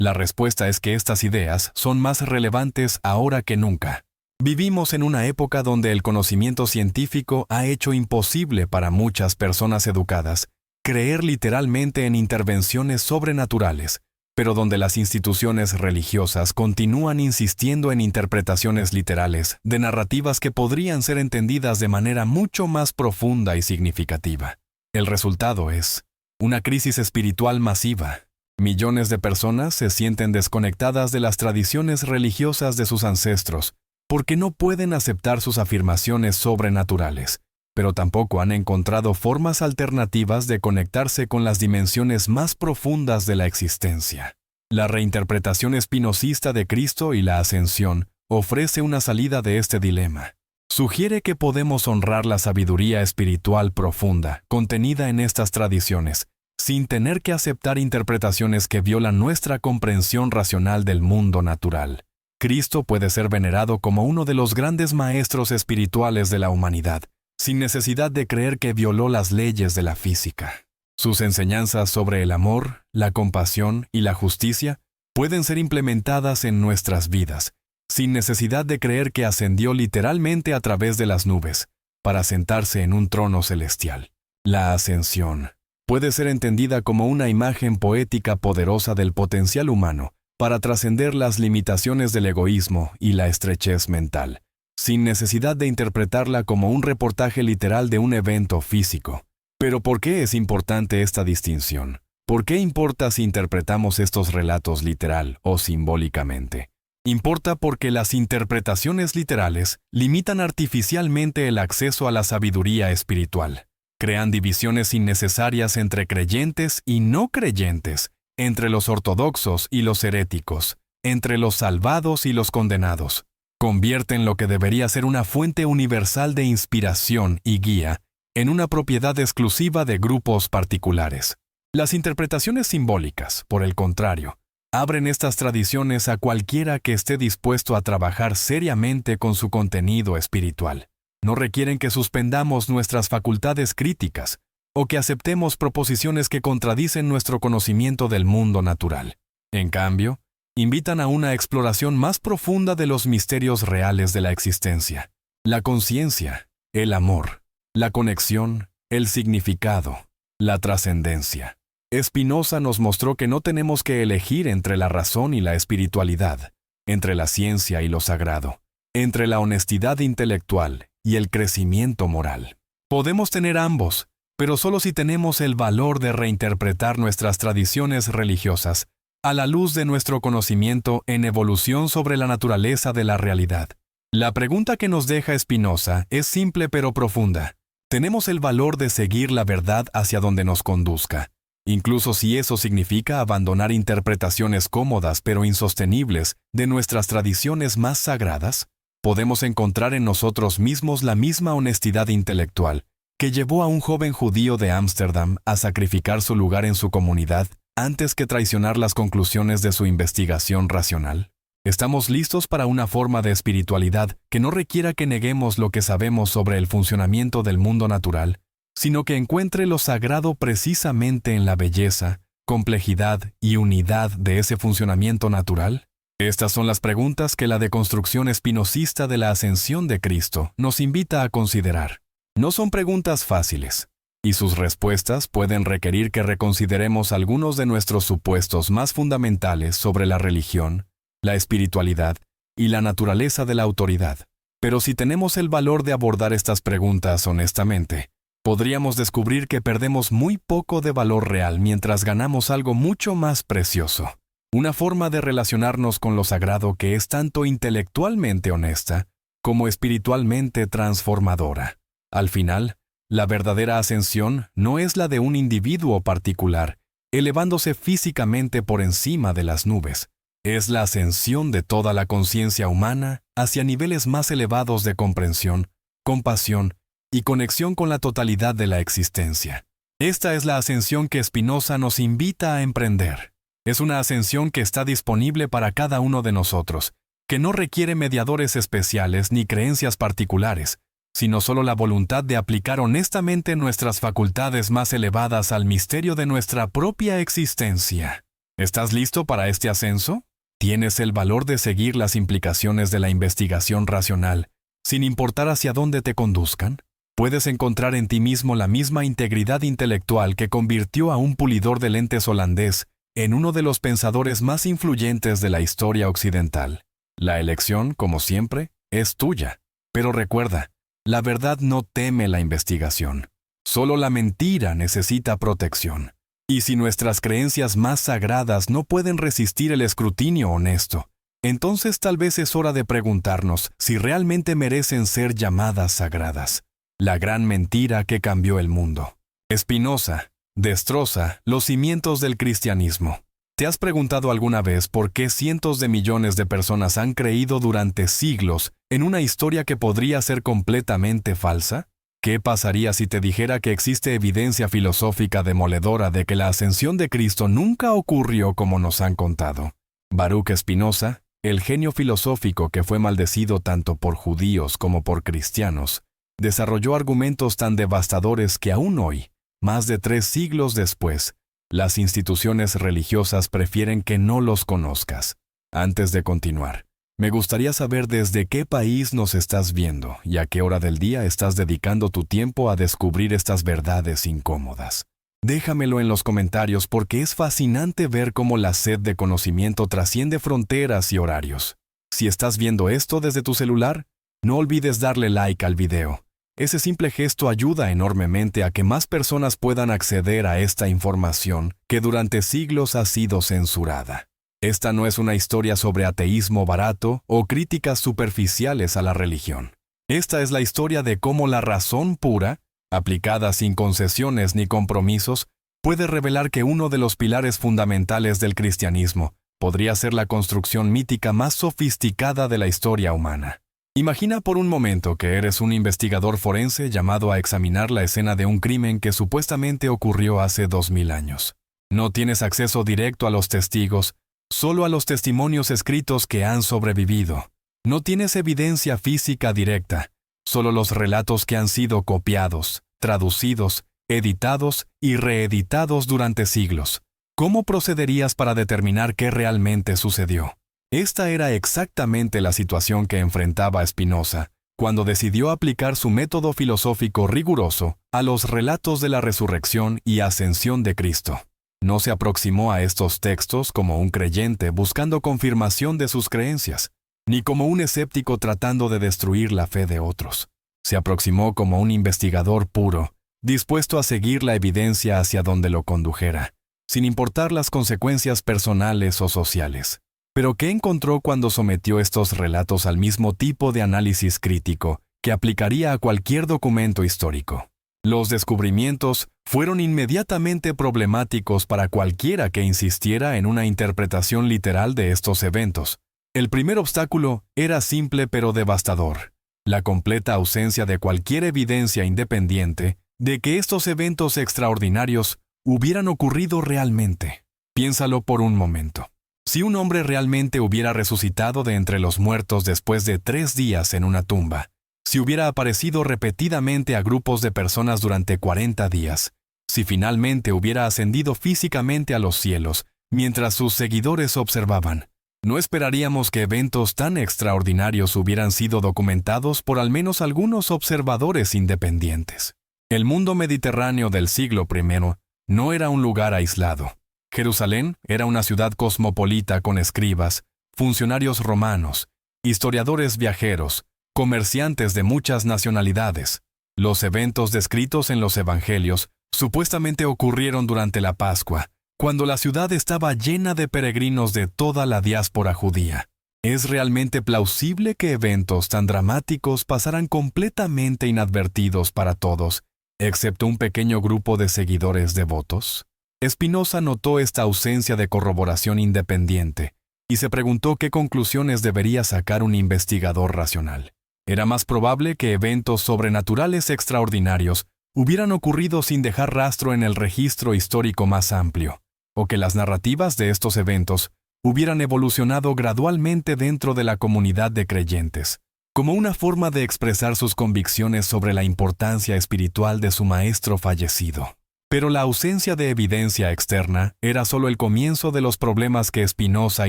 La respuesta es que estas ideas son más relevantes ahora que nunca. Vivimos en una época donde el conocimiento científico ha hecho imposible para muchas personas educadas creer literalmente en intervenciones sobrenaturales, pero donde las instituciones religiosas continúan insistiendo en interpretaciones literales de narrativas que podrían ser entendidas de manera mucho más profunda y significativa. El resultado es una crisis espiritual masiva. Millones de personas se sienten desconectadas de las tradiciones religiosas de sus ancestros porque no pueden aceptar sus afirmaciones sobrenaturales, pero tampoco han encontrado formas alternativas de conectarse con las dimensiones más profundas de la existencia. La reinterpretación espinosista de Cristo y la ascensión ofrece una salida de este dilema. Sugiere que podemos honrar la sabiduría espiritual profunda contenida en estas tradiciones, sin tener que aceptar interpretaciones que violan nuestra comprensión racional del mundo natural. Cristo puede ser venerado como uno de los grandes maestros espirituales de la humanidad, sin necesidad de creer que violó las leyes de la física. Sus enseñanzas sobre el amor, la compasión y la justicia pueden ser implementadas en nuestras vidas, sin necesidad de creer que ascendió literalmente a través de las nubes, para sentarse en un trono celestial. La ascensión puede ser entendida como una imagen poética poderosa del potencial humano para trascender las limitaciones del egoísmo y la estrechez mental, sin necesidad de interpretarla como un reportaje literal de un evento físico. Pero ¿por qué es importante esta distinción? ¿Por qué importa si interpretamos estos relatos literal o simbólicamente? Importa porque las interpretaciones literales limitan artificialmente el acceso a la sabiduría espiritual. Crean divisiones innecesarias entre creyentes y no creyentes, entre los ortodoxos y los heréticos, entre los salvados y los condenados. Convierten lo que debería ser una fuente universal de inspiración y guía en una propiedad exclusiva de grupos particulares. Las interpretaciones simbólicas, por el contrario, abren estas tradiciones a cualquiera que esté dispuesto a trabajar seriamente con su contenido espiritual. No requieren que suspendamos nuestras facultades críticas o que aceptemos proposiciones que contradicen nuestro conocimiento del mundo natural. En cambio, invitan a una exploración más profunda de los misterios reales de la existencia: la conciencia, el amor, la conexión, el significado, la trascendencia. Spinoza nos mostró que no tenemos que elegir entre la razón y la espiritualidad, entre la ciencia y lo sagrado, entre la honestidad intelectual y el crecimiento moral. Podemos tener ambos, pero solo si tenemos el valor de reinterpretar nuestras tradiciones religiosas a la luz de nuestro conocimiento en evolución sobre la naturaleza de la realidad. La pregunta que nos deja Spinoza es simple pero profunda. ¿Tenemos el valor de seguir la verdad hacia donde nos conduzca, incluso si eso significa abandonar interpretaciones cómodas pero insostenibles de nuestras tradiciones más sagradas? Podemos encontrar en nosotros mismos la misma honestidad intelectual que llevó a un joven judío de Ámsterdam a sacrificar su lugar en su comunidad antes que traicionar las conclusiones de su investigación racional. ¿Estamos listos para una forma de espiritualidad que no requiera que neguemos lo que sabemos sobre el funcionamiento del mundo natural, sino que encuentre lo sagrado precisamente en la belleza, complejidad y unidad de ese funcionamiento natural? Estas son las preguntas que la deconstrucción espinosista de la ascensión de Cristo nos invita a considerar. No son preguntas fáciles, y sus respuestas pueden requerir que reconsideremos algunos de nuestros supuestos más fundamentales sobre la religión, la espiritualidad y la naturaleza de la autoridad. Pero si tenemos el valor de abordar estas preguntas honestamente, podríamos descubrir que perdemos muy poco de valor real mientras ganamos algo mucho más precioso. Una forma de relacionarnos con lo sagrado que es tanto intelectualmente honesta como espiritualmente transformadora. Al final, la verdadera ascensión no es la de un individuo particular, elevándose físicamente por encima de las nubes. Es la ascensión de toda la conciencia humana hacia niveles más elevados de comprensión, compasión y conexión con la totalidad de la existencia. Esta es la ascensión que Spinoza nos invita a emprender. Es una ascensión que está disponible para cada uno de nosotros, que no requiere mediadores especiales ni creencias particulares, sino solo la voluntad de aplicar honestamente nuestras facultades más elevadas al misterio de nuestra propia existencia. ¿Estás listo para este ascenso? ¿Tienes el valor de seguir las implicaciones de la investigación racional, sin importar hacia dónde te conduzcan? ¿Puedes encontrar en ti mismo la misma integridad intelectual que convirtió a un pulidor de lentes holandés en uno de los pensadores más influyentes de la historia occidental? La elección, como siempre, es tuya. Pero recuerda, la verdad no teme la investigación. Solo la mentira necesita protección. Y si nuestras creencias más sagradas no pueden resistir el escrutinio honesto, entonces tal vez es hora de preguntarnos si realmente merecen ser llamadas sagradas. La gran mentira que cambió el mundo. Spinoza destroza los cimientos del cristianismo. ¿Te has preguntado alguna vez por qué cientos de millones de personas han creído durante siglos en una historia que podría ser completamente falsa? ¿Qué pasaría si te dijera que existe evidencia filosófica demoledora de que la ascensión de Cristo nunca ocurrió como nos han contado? Baruch Spinoza, el genio filosófico que fue maldecido tanto por judíos como por cristianos, desarrolló argumentos tan devastadores que aún hoy, más de 3 siglos después, las instituciones religiosas prefieren que no los conozcas. Antes de continuar, me gustaría saber desde qué país nos estás viendo y a qué hora del día estás dedicando tu tiempo a descubrir estas verdades incómodas. Déjamelo en los comentarios porque es fascinante ver cómo la sed de conocimiento trasciende fronteras y horarios. Si estás viendo esto desde tu celular, no olvides darle like al video. Ese simple gesto ayuda enormemente a que más personas puedan acceder a esta información que durante siglos ha sido censurada. Esta no es una historia sobre ateísmo barato o críticas superficiales a la religión. Esta es la historia de cómo la razón pura, aplicada sin concesiones ni compromisos, puede revelar que uno de los pilares fundamentales del cristianismo podría ser la construcción mítica más sofisticada de la historia humana. Imagina por un momento que eres un investigador forense llamado a examinar la escena de un crimen que supuestamente ocurrió hace 2000 años. No tienes acceso directo a los testigos, solo a los testimonios escritos que han sobrevivido. No tienes evidencia física directa, solo los relatos que han sido copiados, traducidos, editados y reeditados durante siglos. ¿Cómo procederías para determinar qué realmente sucedió? Esta era exactamente la situación que enfrentaba Spinoza cuando decidió aplicar su método filosófico riguroso a los relatos de la resurrección y ascensión de Cristo. No se aproximó a estos textos como un creyente buscando confirmación de sus creencias, ni como un escéptico tratando de destruir la fe de otros. Se aproximó como un investigador puro, dispuesto a seguir la evidencia hacia donde lo condujera, sin importar las consecuencias personales o sociales. Pero ¿qué encontró cuando sometió estos relatos al mismo tipo de análisis crítico que aplicaría a cualquier documento histórico? Los descubrimientos fueron inmediatamente problemáticos para cualquiera que insistiera en una interpretación literal de estos eventos. El primer obstáculo era simple pero devastador: la completa ausencia de cualquier evidencia independiente de que estos eventos extraordinarios hubieran ocurrido realmente. Piénsalo por un momento. Si un hombre realmente hubiera resucitado de entre los muertos después de 3 días en una tumba, si hubiera aparecido repetidamente a grupos de personas durante 40 días, si finalmente hubiera ascendido físicamente a los cielos mientras sus seguidores observaban, ¿no esperaríamos que eventos tan extraordinarios hubieran sido documentados por al menos algunos observadores independientes? El mundo mediterráneo del siglo I no era un lugar aislado. Jerusalén era una ciudad cosmopolita con escribas, funcionarios romanos, historiadores viajeros, comerciantes de muchas nacionalidades. Los eventos descritos en los evangelios supuestamente ocurrieron durante la Pascua, cuando la ciudad estaba llena de peregrinos de toda la diáspora judía. ¿Es realmente plausible que eventos tan dramáticos pasaran completamente inadvertidos para todos, excepto un pequeño grupo de seguidores devotos? Spinoza notó esta ausencia de corroboración independiente y se preguntó qué conclusiones debería sacar un investigador racional. Era más probable que eventos sobrenaturales extraordinarios hubieran ocurrido sin dejar rastro en el registro histórico más amplio, o que las narrativas de estos eventos hubieran evolucionado gradualmente dentro de la comunidad de creyentes, como una forma de expresar sus convicciones sobre la importancia espiritual de su maestro fallecido. Pero la ausencia de evidencia externa era solo el comienzo de los problemas que Spinoza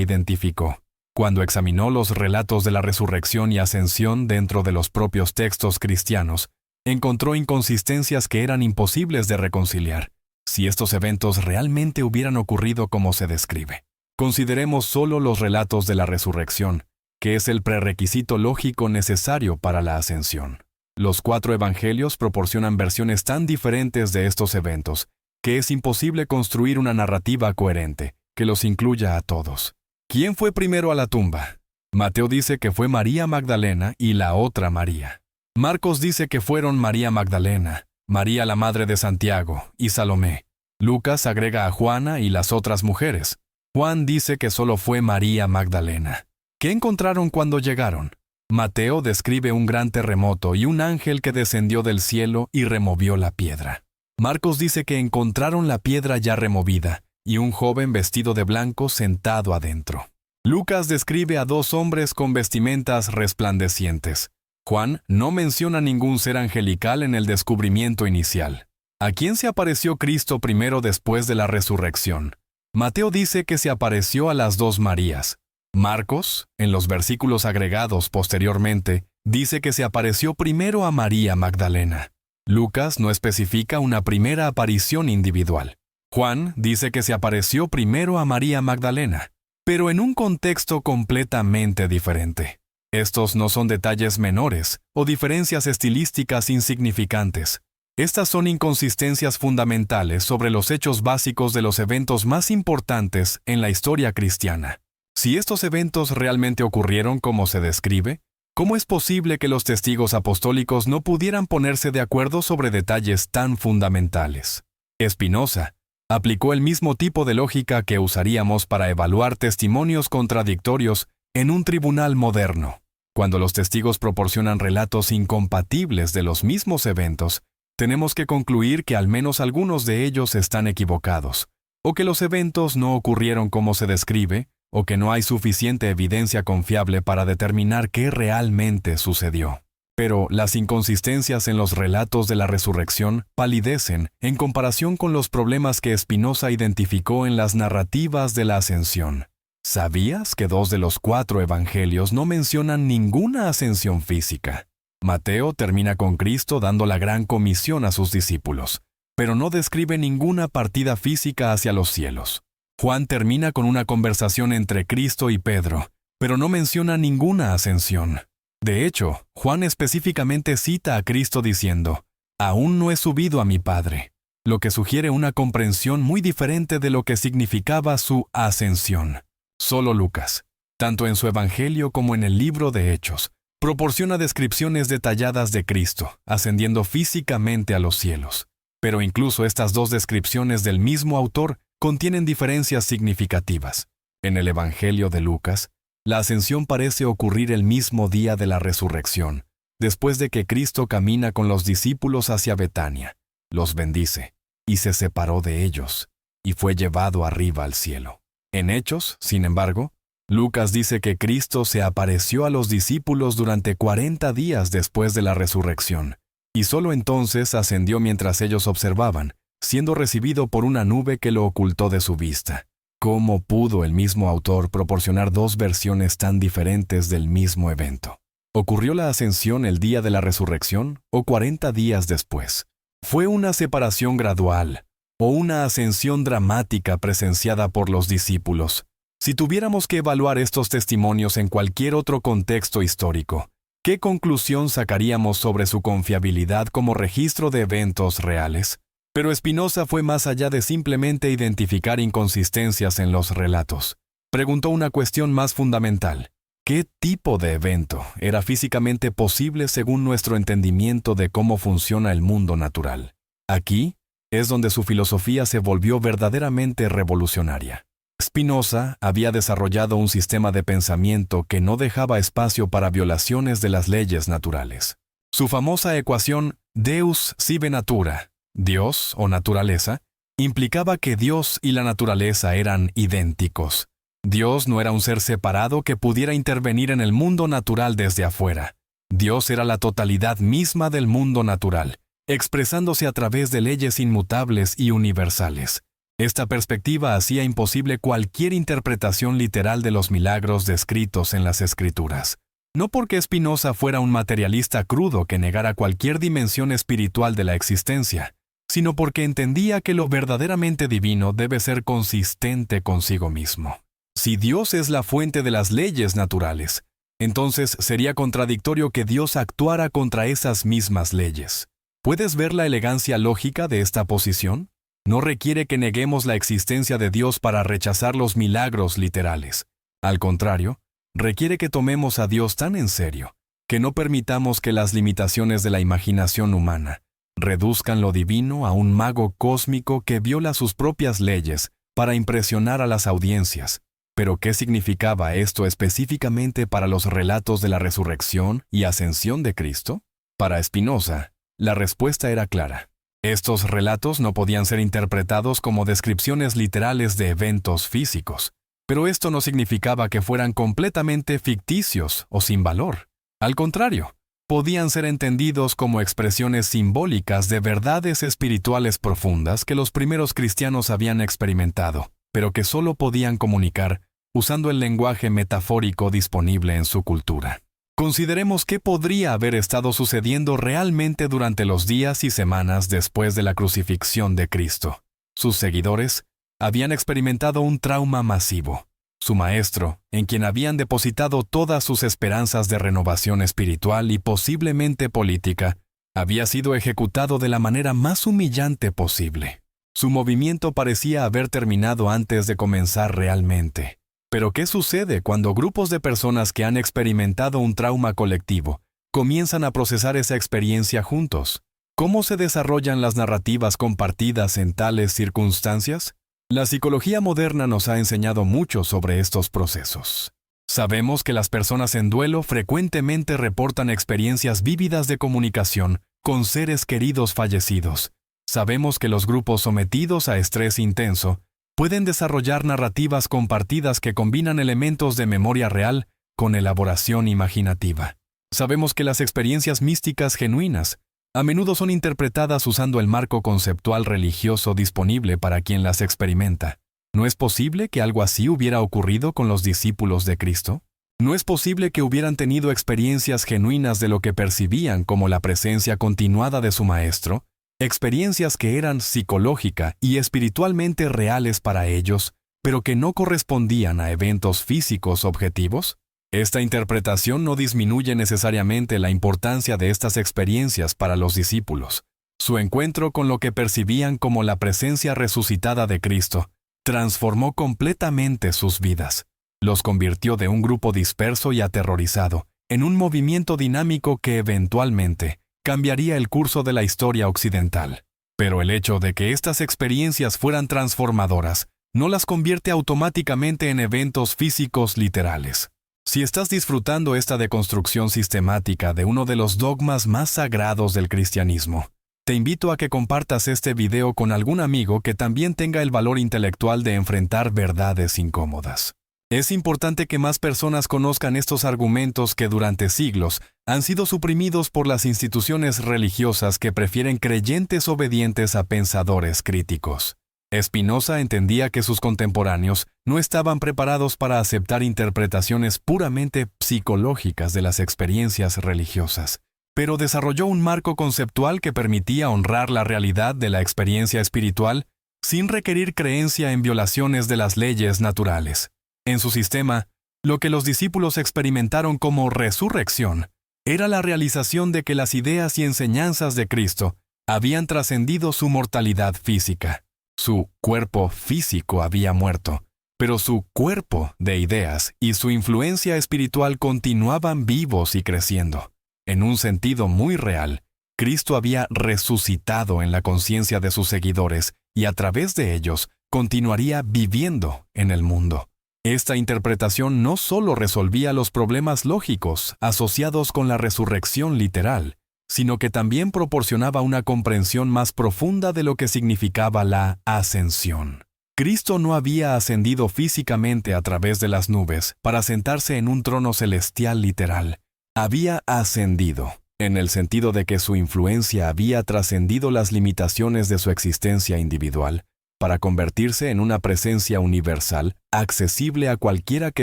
identificó. Cuando examinó los relatos de la resurrección y ascensión dentro de los propios textos cristianos, encontró inconsistencias que eran imposibles de reconciliar, si estos eventos realmente hubieran ocurrido como se describe. Consideremos solo los relatos de la resurrección, que es el prerequisito lógico necesario para la ascensión. Los 4 evangelios proporcionan versiones tan diferentes de estos eventos que es imposible construir una narrativa coherente que los incluya a todos. ¿Quién fue primero a la tumba? Mateo dice que fue María Magdalena y la otra María. Marcos dice que fueron María Magdalena, María la madre de Santiago y Salomé. Lucas agrega a Juana y las otras mujeres. Juan dice que solo fue María Magdalena. ¿Qué encontraron cuando llegaron? Mateo describe un gran terremoto y un ángel que descendió del cielo y removió la piedra. Marcos dice que encontraron la piedra ya removida y un joven vestido de blanco sentado adentro. Lucas describe a 2 hombres con vestimentas resplandecientes. Juan no menciona ningún ser angelical en el descubrimiento inicial. ¿A quién se apareció Cristo primero después de la resurrección? Mateo dice que se apareció a las 2 Marías. Marcos, en los versículos agregados posteriormente, dice que se apareció primero a María Magdalena. Lucas no especifica una primera aparición individual. Juan dice que se apareció primero a María Magdalena, pero en un contexto completamente diferente. Estos no son detalles menores o diferencias estilísticas insignificantes. Estas son inconsistencias fundamentales sobre los hechos básicos de los eventos más importantes en la historia cristiana. Si estos eventos realmente ocurrieron como se describe, ¿cómo es posible que los testigos apostólicos no pudieran ponerse de acuerdo sobre detalles tan fundamentales? Spinoza aplicó el mismo tipo de lógica que usaríamos para evaluar testimonios contradictorios en un tribunal moderno. Cuando los testigos proporcionan relatos incompatibles de los mismos eventos, tenemos que concluir que al menos algunos de ellos están equivocados, o que los eventos no ocurrieron como se describe, o que no hay suficiente evidencia confiable para determinar qué realmente sucedió. Pero las inconsistencias en los relatos de la resurrección palidecen en comparación con los problemas que Spinoza identificó en las narrativas de la ascensión. ¿Sabías que 2 de los 4 evangelios no mencionan ninguna ascensión física? Mateo termina con Cristo dando la gran comisión a sus discípulos, pero no describe ninguna partida física hacia los cielos. Juan termina con una conversación entre Cristo y Pedro, pero no menciona ninguna ascensión. De hecho, Juan específicamente cita a Cristo diciendo, Aún no he subido a mi Padre, lo que sugiere una comprensión muy diferente de lo que significaba su ascensión. Solo Lucas, tanto en su Evangelio como en el libro de Hechos, proporciona descripciones detalladas de Cristo, ascendiendo físicamente a los cielos. Pero incluso estas dos descripciones del mismo autor contienen diferencias significativas. En el Evangelio de Lucas, la ascensión parece ocurrir el mismo día de la resurrección, después de que Cristo camina con los discípulos hacia Betania, los bendice, y se separó de ellos, y fue llevado arriba al cielo. En Hechos, sin embargo, Lucas dice que Cristo se apareció a los discípulos durante 40 días después de la resurrección, y solo entonces ascendió mientras ellos observaban, siendo recibido por una nube que lo ocultó de su vista. ¿Cómo pudo el mismo autor proporcionar dos versiones tan diferentes del mismo evento? ¿Ocurrió la ascensión el día de la resurrección o 40 días después? ¿Fue una separación gradual o una ascensión dramática presenciada por los discípulos? Si tuviéramos que evaluar estos testimonios en cualquier otro contexto histórico, ¿qué conclusión sacaríamos sobre su confiabilidad como registro de eventos reales? Pero Spinoza fue más allá de simplemente identificar inconsistencias en los relatos. Preguntó una cuestión más fundamental. ¿Qué tipo de evento era físicamente posible según nuestro entendimiento de cómo funciona el mundo natural? Aquí es donde su filosofía se volvió verdaderamente revolucionaria. Spinoza había desarrollado un sistema de pensamiento que no dejaba espacio para violaciones de las leyes naturales. Su famosa ecuación Deus sive natura, Dios o naturaleza, implicaba que Dios y la naturaleza eran idénticos. Dios no era un ser separado que pudiera intervenir en el mundo natural desde afuera. Dios era la totalidad misma del mundo natural, expresándose a través de leyes inmutables y universales. Esta perspectiva hacía imposible cualquier interpretación literal de los milagros descritos en las Escrituras. No porque Spinoza fuera un materialista crudo que negara cualquier dimensión espiritual de la existencia, sino porque entendía que lo verdaderamente divino debe ser consistente consigo mismo. Si Dios es la fuente de las leyes naturales, entonces sería contradictorio que Dios actuara contra esas mismas leyes. ¿Puedes ver la elegancia lógica de esta posición? No requiere que neguemos la existencia de Dios para rechazar los milagros literales. Al contrario, requiere que tomemos a Dios tan en serio, que no permitamos que las limitaciones de la imaginación humana reduzcan lo divino a un mago cósmico que viola sus propias leyes para impresionar a las audiencias. ¿Pero qué significaba esto específicamente para los relatos de la resurrección y ascensión de Cristo? Para Spinoza, la respuesta era clara. Estos relatos no podían ser interpretados como descripciones literales de eventos físicos, pero esto no significaba que fueran completamente ficticios o sin valor. Al contrario, podían ser entendidos como expresiones simbólicas de verdades espirituales profundas que los primeros cristianos habían experimentado, pero que solo podían comunicar usando el lenguaje metafórico disponible en su cultura. Consideremos qué podría haber estado sucediendo realmente durante los días y semanas después de la crucifixión de Cristo. Sus seguidores habían experimentado un trauma masivo. Su maestro, en quien habían depositado todas sus esperanzas de renovación espiritual y posiblemente política, había sido ejecutado de la manera más humillante posible. Su movimiento parecía haber terminado antes de comenzar realmente. Pero ¿qué sucede cuando grupos de personas que han experimentado un trauma colectivo comienzan a procesar esa experiencia juntos? ¿Cómo se desarrollan las narrativas compartidas en tales circunstancias? La psicología moderna nos ha enseñado mucho sobre estos procesos. Sabemos que las personas en duelo frecuentemente reportan experiencias vívidas de comunicación con seres queridos fallecidos. Sabemos que los grupos sometidos a estrés intenso pueden desarrollar narrativas compartidas que combinan elementos de memoria real con elaboración imaginativa. Sabemos que las experiencias místicas genuinas a menudo son interpretadas usando el marco conceptual religioso disponible para quien las experimenta. ¿No es posible que algo así hubiera ocurrido con los discípulos de Cristo? ¿No es posible que hubieran tenido experiencias genuinas de lo que percibían como la presencia continuada de su Maestro? Experiencias que eran psicológica y espiritualmente reales para ellos, pero que no correspondían a eventos físicos objetivos? Esta interpretación no disminuye necesariamente la importancia de estas experiencias para los discípulos. Su encuentro con lo que percibían como la presencia resucitada de Cristo transformó completamente sus vidas. Los convirtió de un grupo disperso y aterrorizado en un movimiento dinámico que eventualmente cambiaría el curso de la historia occidental. Pero el hecho de que estas experiencias fueran transformadoras no las convierte automáticamente en eventos físicos literales. Si estás disfrutando esta deconstrucción sistemática de uno de los dogmas más sagrados del cristianismo, te invito a que compartas este video con algún amigo que también tenga el valor intelectual de enfrentar verdades incómodas. Es importante que más personas conozcan estos argumentos que durante siglos han sido suprimidos por las instituciones religiosas que prefieren creyentes obedientes a pensadores críticos. Spinoza entendía que sus contemporáneos no estaban preparados para aceptar interpretaciones puramente psicológicas de las experiencias religiosas, pero desarrolló un marco conceptual que permitía honrar la realidad de la experiencia espiritual sin requerir creencia en violaciones de las leyes naturales. En su sistema, lo que los discípulos experimentaron como resurrección era la realización de que las ideas y enseñanzas de Cristo habían trascendido su mortalidad física. Su cuerpo físico había muerto, pero su cuerpo de ideas y su influencia espiritual continuaban vivos y creciendo. En un sentido muy real, Cristo había resucitado en la conciencia de sus seguidores y a través de ellos continuaría viviendo en el mundo. Esta interpretación no solo resolvía los problemas lógicos asociados con la resurrección literal, sino que también proporcionaba una comprensión más profunda de lo que significaba la ascensión. Cristo no había ascendido físicamente a través de las nubes para sentarse en un trono celestial literal. Había ascendido, en el sentido de que su influencia había trascendido las limitaciones de su existencia individual, para convertirse en una presencia universal, accesible a cualquiera que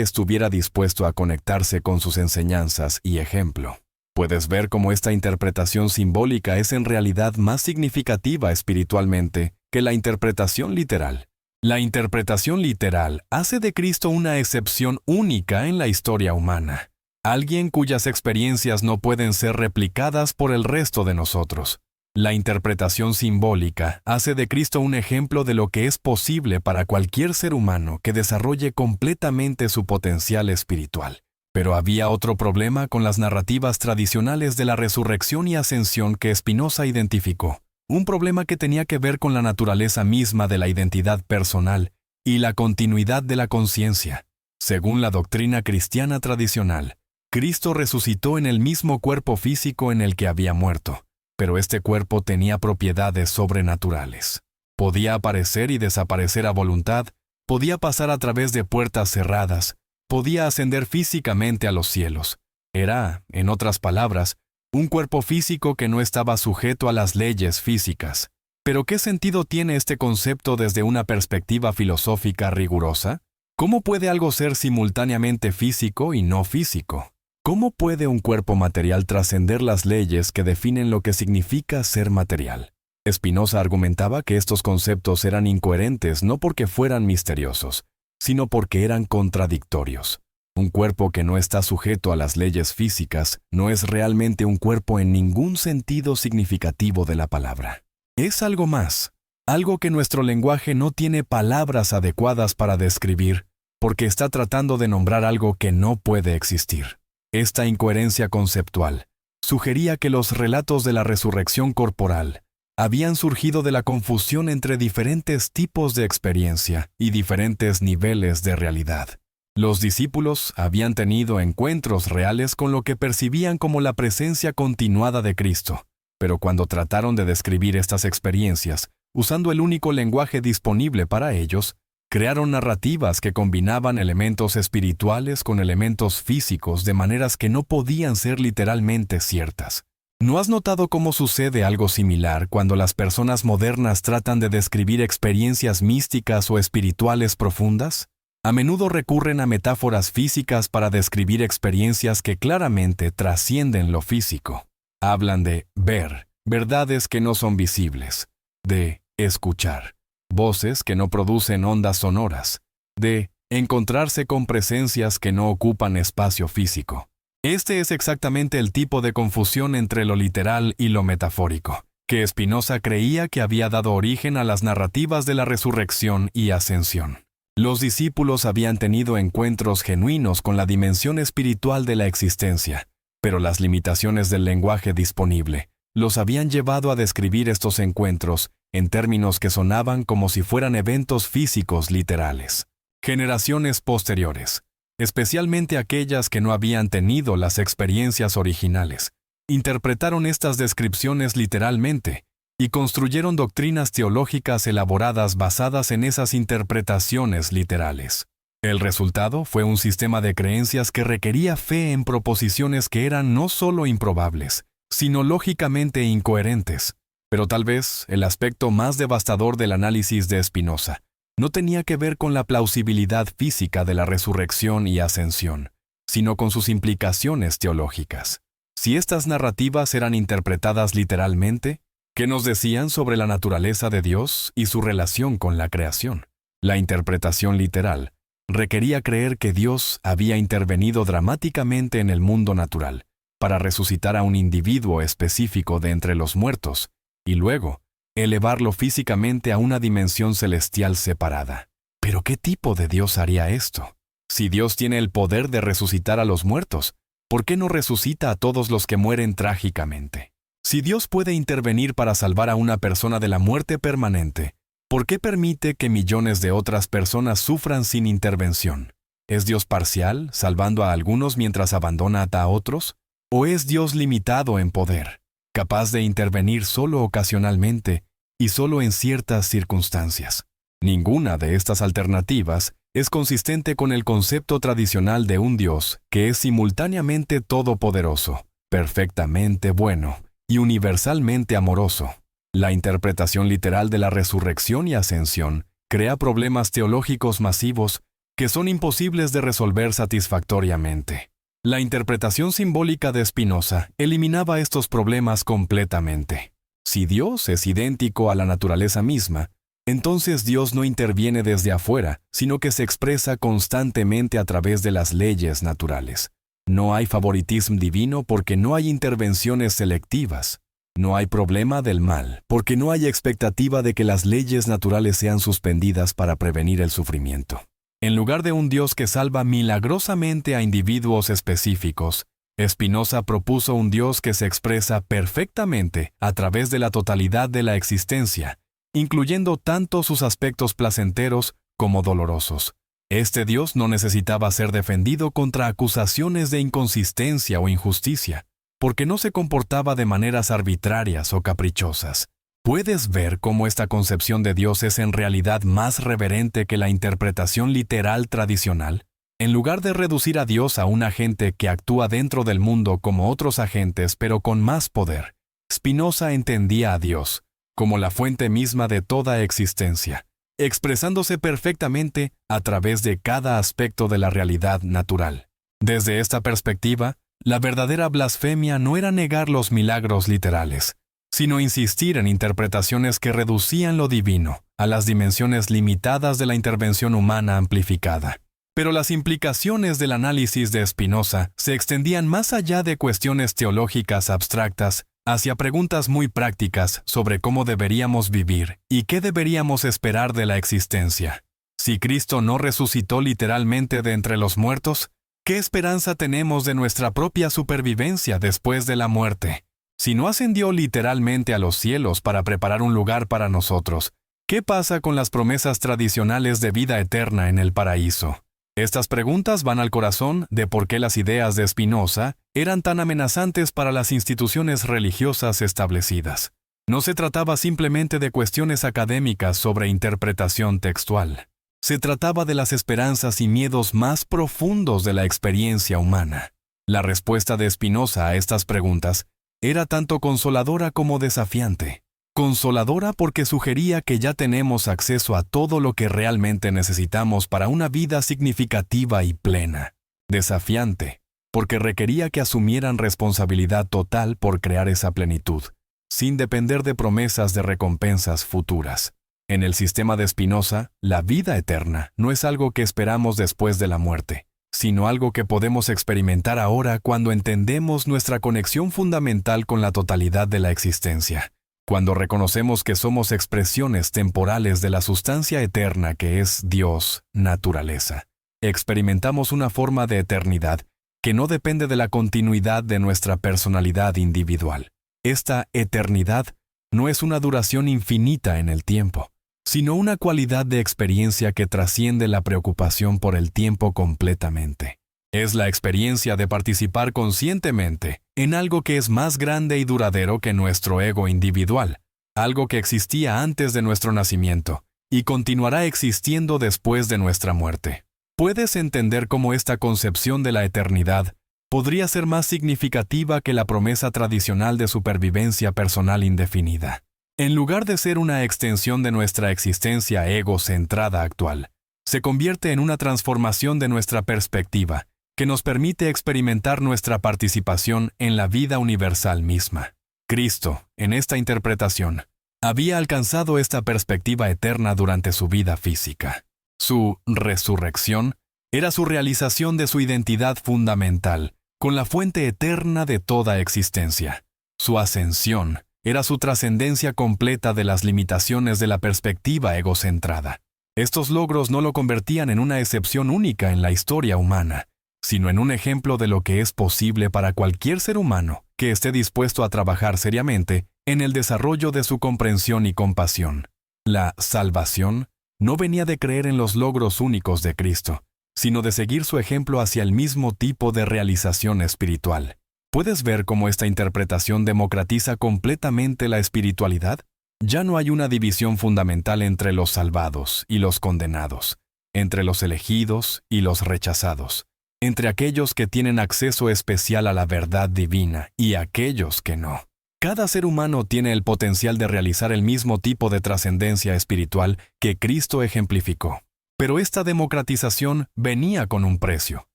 estuviera dispuesto a conectarse con sus enseñanzas y ejemplo. Puedes ver cómo esta interpretación simbólica es en realidad más significativa espiritualmente que la interpretación literal. La interpretación literal hace de Cristo una excepción única en la historia humana, alguien cuyas experiencias no pueden ser replicadas por el resto de nosotros. La interpretación simbólica hace de Cristo un ejemplo de lo que es posible para cualquier ser humano que desarrolle completamente su potencial espiritual. Pero había otro problema con las narrativas tradicionales de la resurrección y ascensión que Spinoza identificó, un problema que tenía que ver con la naturaleza misma de la identidad personal y la continuidad de la conciencia. Según la doctrina cristiana tradicional, Cristo resucitó en el mismo cuerpo físico en el que había muerto, pero este cuerpo tenía propiedades sobrenaturales. Podía aparecer y desaparecer a voluntad, podía pasar a través de puertas cerradas, podía ascender físicamente a los cielos. Era, en otras palabras, un cuerpo físico que no estaba sujeto a las leyes físicas. ¿Pero qué sentido tiene este concepto desde una perspectiva filosófica rigurosa? ¿Cómo puede algo ser simultáneamente físico y no físico? ¿Cómo puede un cuerpo material trascender las leyes que definen lo que significa ser material? Spinoza argumentaba que estos conceptos eran incoherentes no porque fueran misteriosos, sino porque eran contradictorios. Un cuerpo que no está sujeto a las leyes físicas no es realmente un cuerpo en ningún sentido significativo de la palabra. Es algo más, algo que nuestro lenguaje no tiene palabras adecuadas para describir, porque está tratando de nombrar algo que no puede existir. Esta incoherencia conceptual sugería que los relatos de la resurrección corporal habían surgido de la confusión entre diferentes tipos de experiencia y diferentes niveles de realidad. Los discípulos habían tenido encuentros reales con lo que percibían como la presencia continuada de Cristo, pero cuando trataron de describir estas experiencias, usando el único lenguaje disponible para ellos, crearon narrativas que combinaban elementos espirituales con elementos físicos de maneras que no podían ser literalmente ciertas. ¿No has notado cómo sucede algo similar cuando las personas modernas tratan de describir experiencias místicas o espirituales profundas? A menudo recurren a metáforas físicas para describir experiencias que claramente trascienden lo físico. Hablan de ver, verdades que no son visibles, de escuchar, voces que no producen ondas sonoras, de encontrarse con presencias que no ocupan espacio físico. Este es exactamente el tipo de confusión entre lo literal y lo metafórico, que Spinoza creía que había dado origen a las narrativas de la resurrección y ascensión. Los discípulos habían tenido encuentros genuinos con la dimensión espiritual de la existencia, pero las limitaciones del lenguaje disponible los habían llevado a describir estos encuentros en términos que sonaban como si fueran eventos físicos literales. Generaciones posteriores, especialmente aquellas que no habían tenido las experiencias originales, interpretaron estas descripciones literalmente y construyeron doctrinas teológicas elaboradas basadas en esas interpretaciones literales. El resultado fue un sistema de creencias que requería fe en proposiciones que eran no solo improbables, sino lógicamente incoherentes. Pero tal vez el aspecto más devastador del análisis de Spinoza no tenía que ver con la plausibilidad física de la resurrección y ascensión, sino con sus implicaciones teológicas. Si estas narrativas eran interpretadas literalmente, ¿qué nos decían sobre la naturaleza de Dios y su relación con la creación? La interpretación literal requería creer que Dios había intervenido dramáticamente en el mundo natural para resucitar a un individuo específico de entre los muertos y luego elevarlo físicamente a una dimensión celestial separada. ¿Pero qué tipo de Dios haría esto? Si Dios tiene el poder de resucitar a los muertos, ¿por qué no resucita a todos los que mueren trágicamente? Si Dios puede intervenir para salvar a una persona de la muerte permanente, ¿por qué permite que millones de otras personas sufran sin intervención? ¿Es Dios parcial, salvando a algunos mientras abandona a otros? ¿O es Dios limitado en poder, capaz de intervenir solo ocasionalmente y solo en ciertas circunstancias? Ninguna de estas alternativas es consistente con el concepto tradicional de un Dios que es simultáneamente todopoderoso, perfectamente bueno y universalmente amoroso. La interpretación literal de la resurrección y ascensión crea problemas teológicos masivos que son imposibles de resolver satisfactoriamente. La interpretación simbólica de Spinoza eliminaba estos problemas completamente. Si Dios es idéntico a la naturaleza misma, entonces Dios no interviene desde afuera, sino que se expresa constantemente a través de las leyes naturales. No hay favoritismo divino porque no hay intervenciones selectivas. No hay problema del mal, porque no hay expectativa de que las leyes naturales sean suspendidas para prevenir el sufrimiento. En lugar de un Dios que salva milagrosamente a individuos específicos, Spinoza propuso un Dios que se expresa perfectamente a través de la totalidad de la existencia, incluyendo tanto sus aspectos placenteros como dolorosos. Este Dios no necesitaba ser defendido contra acusaciones de inconsistencia o injusticia, porque no se comportaba de maneras arbitrarias o caprichosas. ¿Puedes ver cómo esta concepción de Dios es en realidad más reverente que la interpretación literal tradicional? En lugar de reducir a Dios a un agente que actúa dentro del mundo como otros agentes pero con más poder, Spinoza entendía a Dios como la fuente misma de toda existencia, expresándose perfectamente a través de cada aspecto de la realidad natural. Desde esta perspectiva, la verdadera blasfemia no era negar los milagros literales, sino insistir en interpretaciones que reducían lo divino a las dimensiones limitadas de la intervención humana amplificada. Pero las implicaciones del análisis de Spinoza se extendían más allá de cuestiones teológicas abstractas hacia preguntas muy prácticas sobre cómo deberíamos vivir y qué deberíamos esperar de la existencia. Si Cristo no resucitó literalmente de entre los muertos, ¿qué esperanza tenemos de nuestra propia supervivencia después de la muerte? Si no ascendió literalmente a los cielos para preparar un lugar para nosotros, ¿qué pasa con las promesas tradicionales de vida eterna en el paraíso? Estas preguntas van al corazón de por qué las ideas de Spinoza eran tan amenazantes para las instituciones religiosas establecidas. No se trataba simplemente de cuestiones académicas sobre interpretación textual. Se trataba de las esperanzas y miedos más profundos de la experiencia humana. La respuesta de Spinoza a estas preguntas era tanto consoladora como desafiante. Consoladora porque sugería que ya tenemos acceso a todo lo que realmente necesitamos para una vida significativa y plena. Desafiante porque requería que asumieran responsabilidad total por crear esa plenitud, sin depender de promesas de recompensas futuras. En el sistema de Spinoza, la vida eterna no es algo que esperamos después de la muerte, sino algo que podemos experimentar ahora cuando entendemos nuestra conexión fundamental con la totalidad de la existencia. Cuando reconocemos que somos expresiones temporales de la sustancia eterna que es Dios, naturaleza, experimentamos una forma de eternidad que no depende de la continuidad de nuestra personalidad individual. Esta eternidad no es una duración infinita en el tiempo, sino una cualidad de experiencia que trasciende la preocupación por el tiempo completamente. Es la experiencia de participar conscientemente en algo que es más grande y duradero que nuestro ego individual, algo que existía antes de nuestro nacimiento y continuará existiendo después de nuestra muerte. ¿Puedes entender cómo esta concepción de la eternidad podría ser más significativa que la promesa tradicional de supervivencia personal indefinida? En lugar de ser una extensión de nuestra existencia egocentrada actual, se convierte en una transformación de nuestra perspectiva, que nos permite experimentar nuestra participación en la vida universal misma. Cristo, en esta interpretación, había alcanzado esta perspectiva eterna durante su vida física. Su resurrección era su realización de su identidad fundamental, con la fuente eterna de toda existencia. Su ascensión era su trascendencia completa de las limitaciones de la perspectiva egocentrada. Estos logros no lo convertían en una excepción única en la historia humana, sino en un ejemplo de lo que es posible para cualquier ser humano que esté dispuesto a trabajar seriamente en el desarrollo de su comprensión y compasión. La salvación no venía de creer en los logros únicos de Cristo, sino de seguir su ejemplo hacia el mismo tipo de realización espiritual. ¿Puedes ver cómo esta interpretación democratiza completamente la espiritualidad? Ya no hay una división fundamental entre los salvados y los condenados, entre los elegidos y los rechazados, entre aquellos que tienen acceso especial a la verdad divina y aquellos que no. Cada ser humano tiene el potencial de realizar el mismo tipo de trascendencia espiritual que Cristo ejemplificó. Pero esta democratización venía con un precio: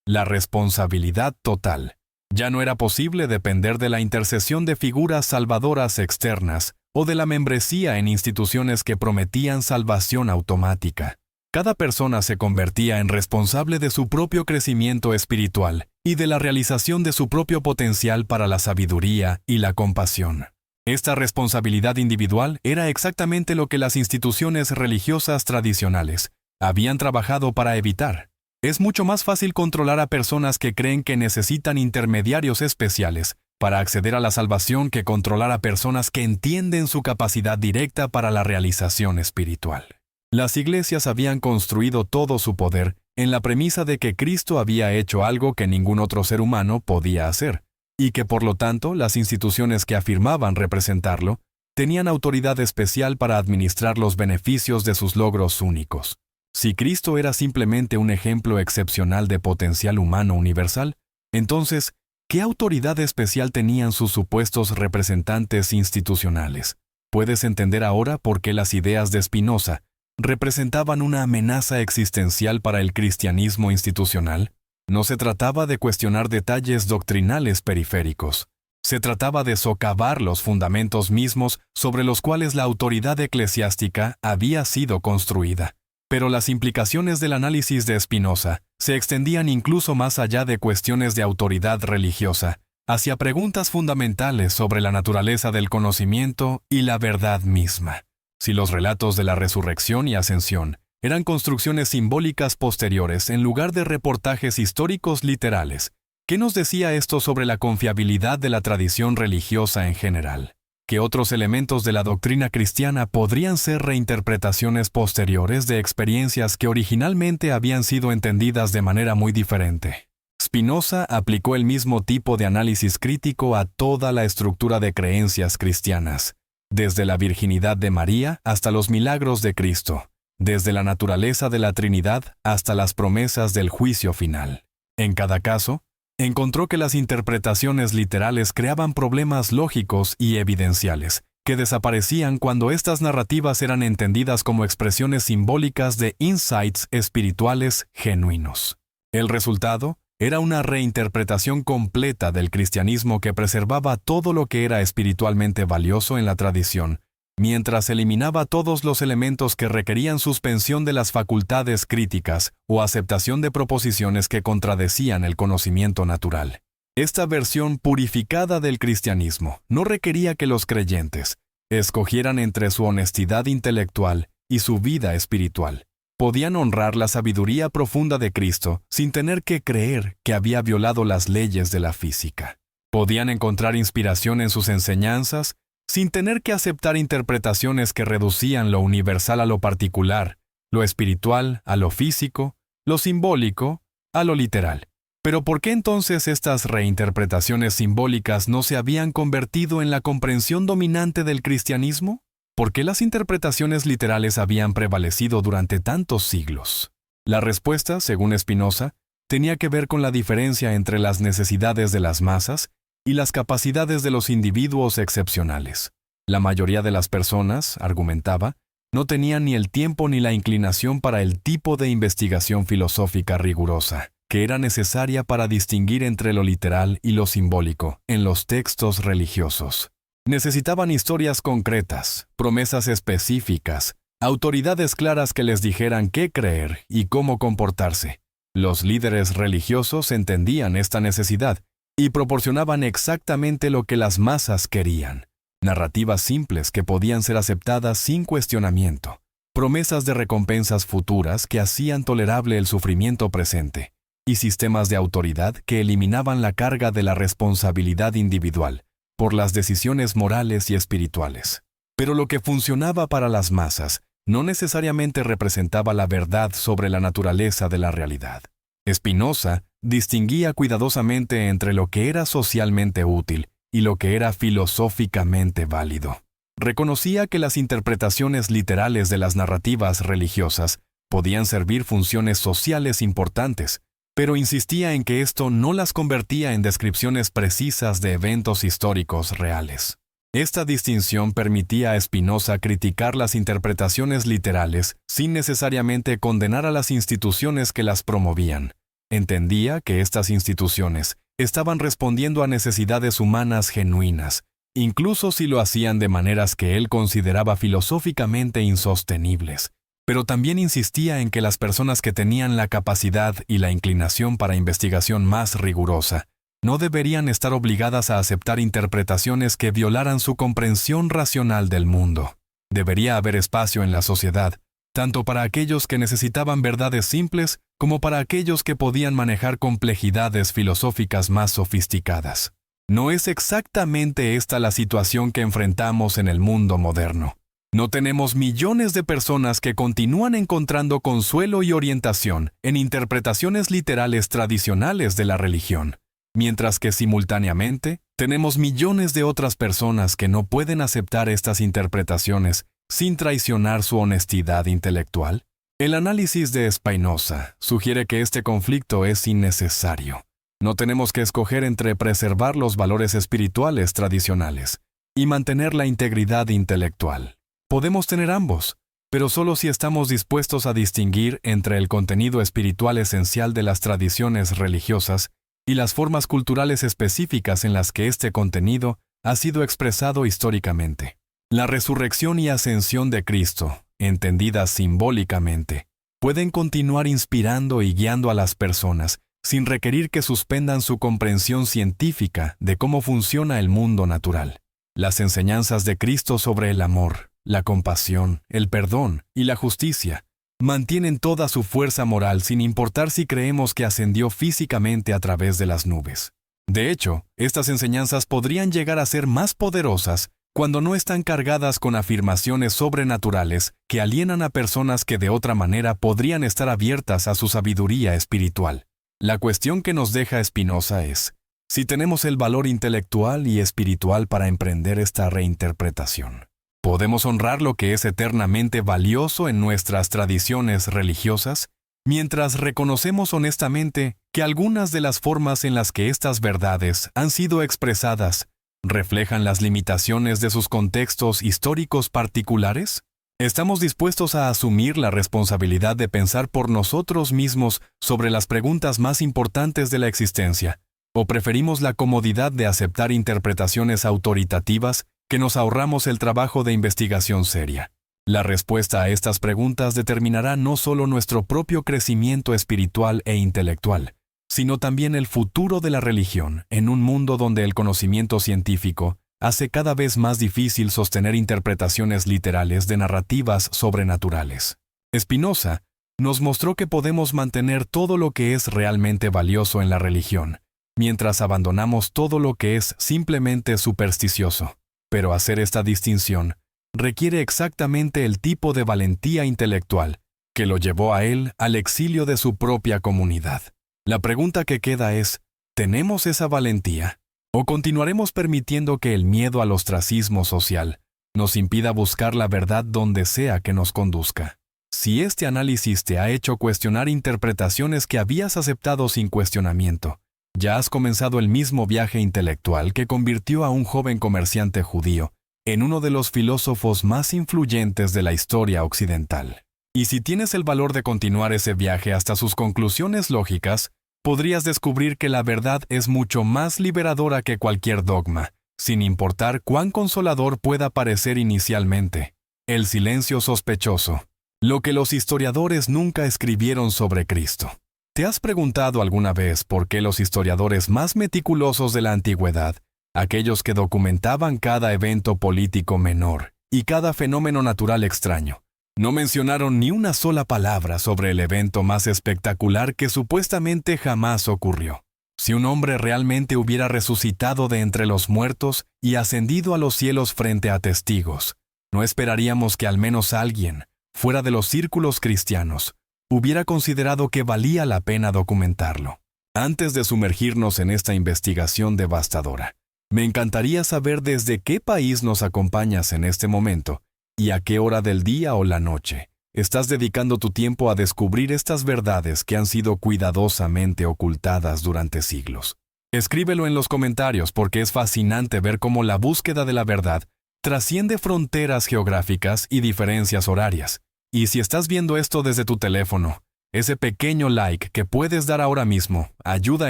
la responsabilidad total. Ya no era posible depender de la intercesión de figuras salvadoras externas o de la membresía en instituciones que prometían salvación automática. Cada persona se convertía en responsable de su propio crecimiento espiritual y de la realización de su propio potencial para la sabiduría y la compasión. Esta responsabilidad individual era exactamente lo que las instituciones religiosas tradicionales habían trabajado para evitar. Es mucho más fácil controlar a personas que creen que necesitan intermediarios especiales para acceder a la salvación que controlar a personas que entienden su capacidad directa para la realización espiritual. Las iglesias habían construido todo su poder en la premisa de que Cristo había hecho algo que ningún otro ser humano podía hacer, y que por lo tanto las instituciones que afirmaban representarlo tenían autoridad especial para administrar los beneficios de sus logros únicos. Si Cristo era simplemente un ejemplo excepcional de potencial humano universal, entonces, ¿qué autoridad especial tenían sus supuestos representantes institucionales? ¿Puedes entender ahora por qué las ideas de Spinoza representaban una amenaza existencial para el cristianismo institucional? No se trataba de cuestionar detalles doctrinales periféricos. Se trataba de socavar los fundamentos mismos sobre los cuales la autoridad eclesiástica había sido construida. Pero las implicaciones del análisis de Spinoza se extendían incluso más allá de cuestiones de autoridad religiosa, hacia preguntas fundamentales sobre la naturaleza del conocimiento y la verdad misma. Si los relatos de la resurrección y ascensión eran construcciones simbólicas posteriores en lugar de reportajes históricos literales, ¿qué nos decía esto sobre la confiabilidad de la tradición religiosa en general? ¿Qué otros elementos de la doctrina cristiana podrían ser reinterpretaciones posteriores de experiencias que originalmente habían sido entendidas de manera muy diferente? Spinoza aplicó el mismo tipo de análisis crítico a toda la estructura de creencias cristianas, desde la virginidad de María hasta los milagros de Cristo, desde la naturaleza de la Trinidad hasta las promesas del juicio final. En cada caso, encontró que las interpretaciones literales creaban problemas lógicos y evidenciales, que desaparecían cuando estas narrativas eran entendidas como expresiones simbólicas de insights espirituales genuinos. El resultado era una reinterpretación completa del cristianismo que preservaba todo lo que era espiritualmente valioso en la tradición, mientras eliminaba todos los elementos que requerían suspensión de las facultades críticas o aceptación de proposiciones que contradecían el conocimiento natural. Esta versión purificada del cristianismo no requería que los creyentes, escogieran entre su honestidad intelectual y su vida espiritual. Podían honrar la sabiduría profunda de Cristo sin tener que creer que había violado las leyes de la física. Podían encontrar inspiración en sus enseñanzas sin tener que aceptar interpretaciones que reducían lo universal a lo particular, lo espiritual a lo físico, lo simbólico a lo literal. Pero ¿por qué entonces estas reinterpretaciones simbólicas no se habían convertido en la comprensión dominante del cristianismo? ¿Por qué las interpretaciones literales habían prevalecido durante tantos siglos? La respuesta, según Spinoza, tenía que ver con la diferencia entre las necesidades de las masas y las capacidades de los individuos excepcionales. La mayoría de las personas, argumentaba, no tenían ni el tiempo ni la inclinación para el tipo de investigación filosófica rigurosa que era necesaria para distinguir entre lo literal y lo simbólico en los textos religiosos. Necesitaban historias concretas, promesas específicas, autoridades claras que les dijeran qué creer y cómo comportarse. Los líderes religiosos entendían esta necesidad y proporcionaban exactamente lo que las masas querían. Narrativas simples que podían ser aceptadas sin cuestionamiento. Promesas de recompensas futuras que hacían tolerable el sufrimiento presente. Y sistemas de autoridad que eliminaban la carga de la responsabilidad individual por las decisiones morales y espirituales. Pero lo que funcionaba para las masas no necesariamente representaba la verdad sobre la naturaleza de la realidad. Spinoza distinguía cuidadosamente entre lo que era socialmente útil y lo que era filosóficamente válido. Reconocía que las interpretaciones literales de las narrativas religiosas podían servir funciones sociales importantes, pero insistía en que esto no las convertía en descripciones precisas de eventos históricos reales. Esta distinción permitía a Spinoza criticar las interpretaciones literales sin necesariamente condenar a las instituciones que las promovían. Entendía que estas instituciones estaban respondiendo a necesidades humanas genuinas, incluso si lo hacían de maneras que él consideraba filosóficamente insostenibles. Pero también insistía en que las personas que tenían la capacidad y la inclinación para investigación más rigurosa no deberían estar obligadas a aceptar interpretaciones que violaran su comprensión racional del mundo. Debería haber espacio en la sociedad, tanto para aquellos que necesitaban verdades simples como para aquellos que podían manejar complejidades filosóficas más sofisticadas. ¿No es exactamente esta la situación que enfrentamos en el mundo moderno? ¿No tenemos millones de personas que continúan encontrando consuelo y orientación en interpretaciones literales tradicionales de la religión, mientras que simultáneamente tenemos millones de otras personas que no pueden aceptar estas interpretaciones sin traicionar su honestidad intelectual? El análisis de Spinoza sugiere que este conflicto es innecesario. No tenemos que escoger entre preservar los valores espirituales tradicionales y mantener la integridad intelectual. Podemos tener ambos, pero solo si estamos dispuestos a distinguir entre el contenido espiritual esencial de las tradiciones religiosas y las formas culturales específicas en las que este contenido ha sido expresado históricamente. La resurrección y ascensión de Cristo, entendidas simbólicamente, pueden continuar inspirando y guiando a las personas sin requerir que suspendan su comprensión científica de cómo funciona el mundo natural. Las enseñanzas de Cristo sobre el amor, la compasión, el perdón y la justicia mantienen toda su fuerza moral sin importar si creemos que ascendió físicamente a través de las nubes. De hecho, estas enseñanzas podrían llegar a ser más poderosas cuando no están cargadas con afirmaciones sobrenaturales que alienan a personas que de otra manera podrían estar abiertas a su sabiduría espiritual. La cuestión que nos deja Spinoza es si tenemos el valor intelectual y espiritual para emprender esta reinterpretación. ¿Podemos honrar lo que es eternamente valioso en nuestras tradiciones religiosas, mientras reconocemos honestamente que algunas de las formas en las que estas verdades han sido expresadas reflejan las limitaciones de sus contextos históricos particulares? ¿Estamos dispuestos a asumir la responsabilidad de pensar por nosotros mismos sobre las preguntas más importantes de la existencia, o preferimos la comodidad de aceptar interpretaciones autoritativas que nos ahorramos el trabajo de investigación seria? La respuesta a estas preguntas determinará no solo nuestro propio crecimiento espiritual e intelectual, sino también el futuro de la religión en un mundo donde el conocimiento científico hace cada vez más difícil sostener interpretaciones literales de narrativas sobrenaturales. Spinoza nos mostró que podemos mantener todo lo que es realmente valioso en la religión, mientras abandonamos todo lo que es simplemente supersticioso. Pero hacer esta distinción requiere exactamente el tipo de valentía intelectual que lo llevó a él al exilio de su propia comunidad. La pregunta que queda es, ¿tenemos esa valentía? ¿O continuaremos permitiendo que el miedo al ostracismo social nos impida buscar la verdad donde sea que nos conduzca? Si este análisis te ha hecho cuestionar interpretaciones que habías aceptado sin cuestionamiento, ya has comenzado el mismo viaje intelectual que convirtió a un joven comerciante judío en uno de los filósofos más influyentes de la historia occidental. Y si tienes el valor de continuar ese viaje hasta sus conclusiones lógicas, podrías descubrir que la verdad es mucho más liberadora que cualquier dogma, sin importar cuán consolador pueda parecer inicialmente. El silencio sospechoso. Lo que los historiadores nunca escribieron sobre Cristo. ¿Te has preguntado alguna vez por qué los historiadores más meticulosos de la antigüedad, aquellos que documentaban cada evento político menor y cada fenómeno natural extraño, no mencionaron ni una sola palabra sobre el evento más espectacular que supuestamente jamás ocurrió? Si un hombre realmente hubiera resucitado de entre los muertos y ascendido a los cielos frente a testigos, ¿no esperaríamos que al menos alguien, fuera de los círculos cristianos, hubiera considerado que valía la pena documentarlo? Antes de sumergirnos en esta investigación devastadora, me encantaría saber desde qué país nos acompañas en este momento y a qué hora del día o la noche estás dedicando tu tiempo a descubrir estas verdades que han sido cuidadosamente ocultadas durante siglos. Escríbelo en los comentarios porque es fascinante ver cómo la búsqueda de la verdad trasciende fronteras geográficas y diferencias horarias. Y si estás viendo esto desde tu teléfono, ese pequeño like que puedes dar ahora mismo ayuda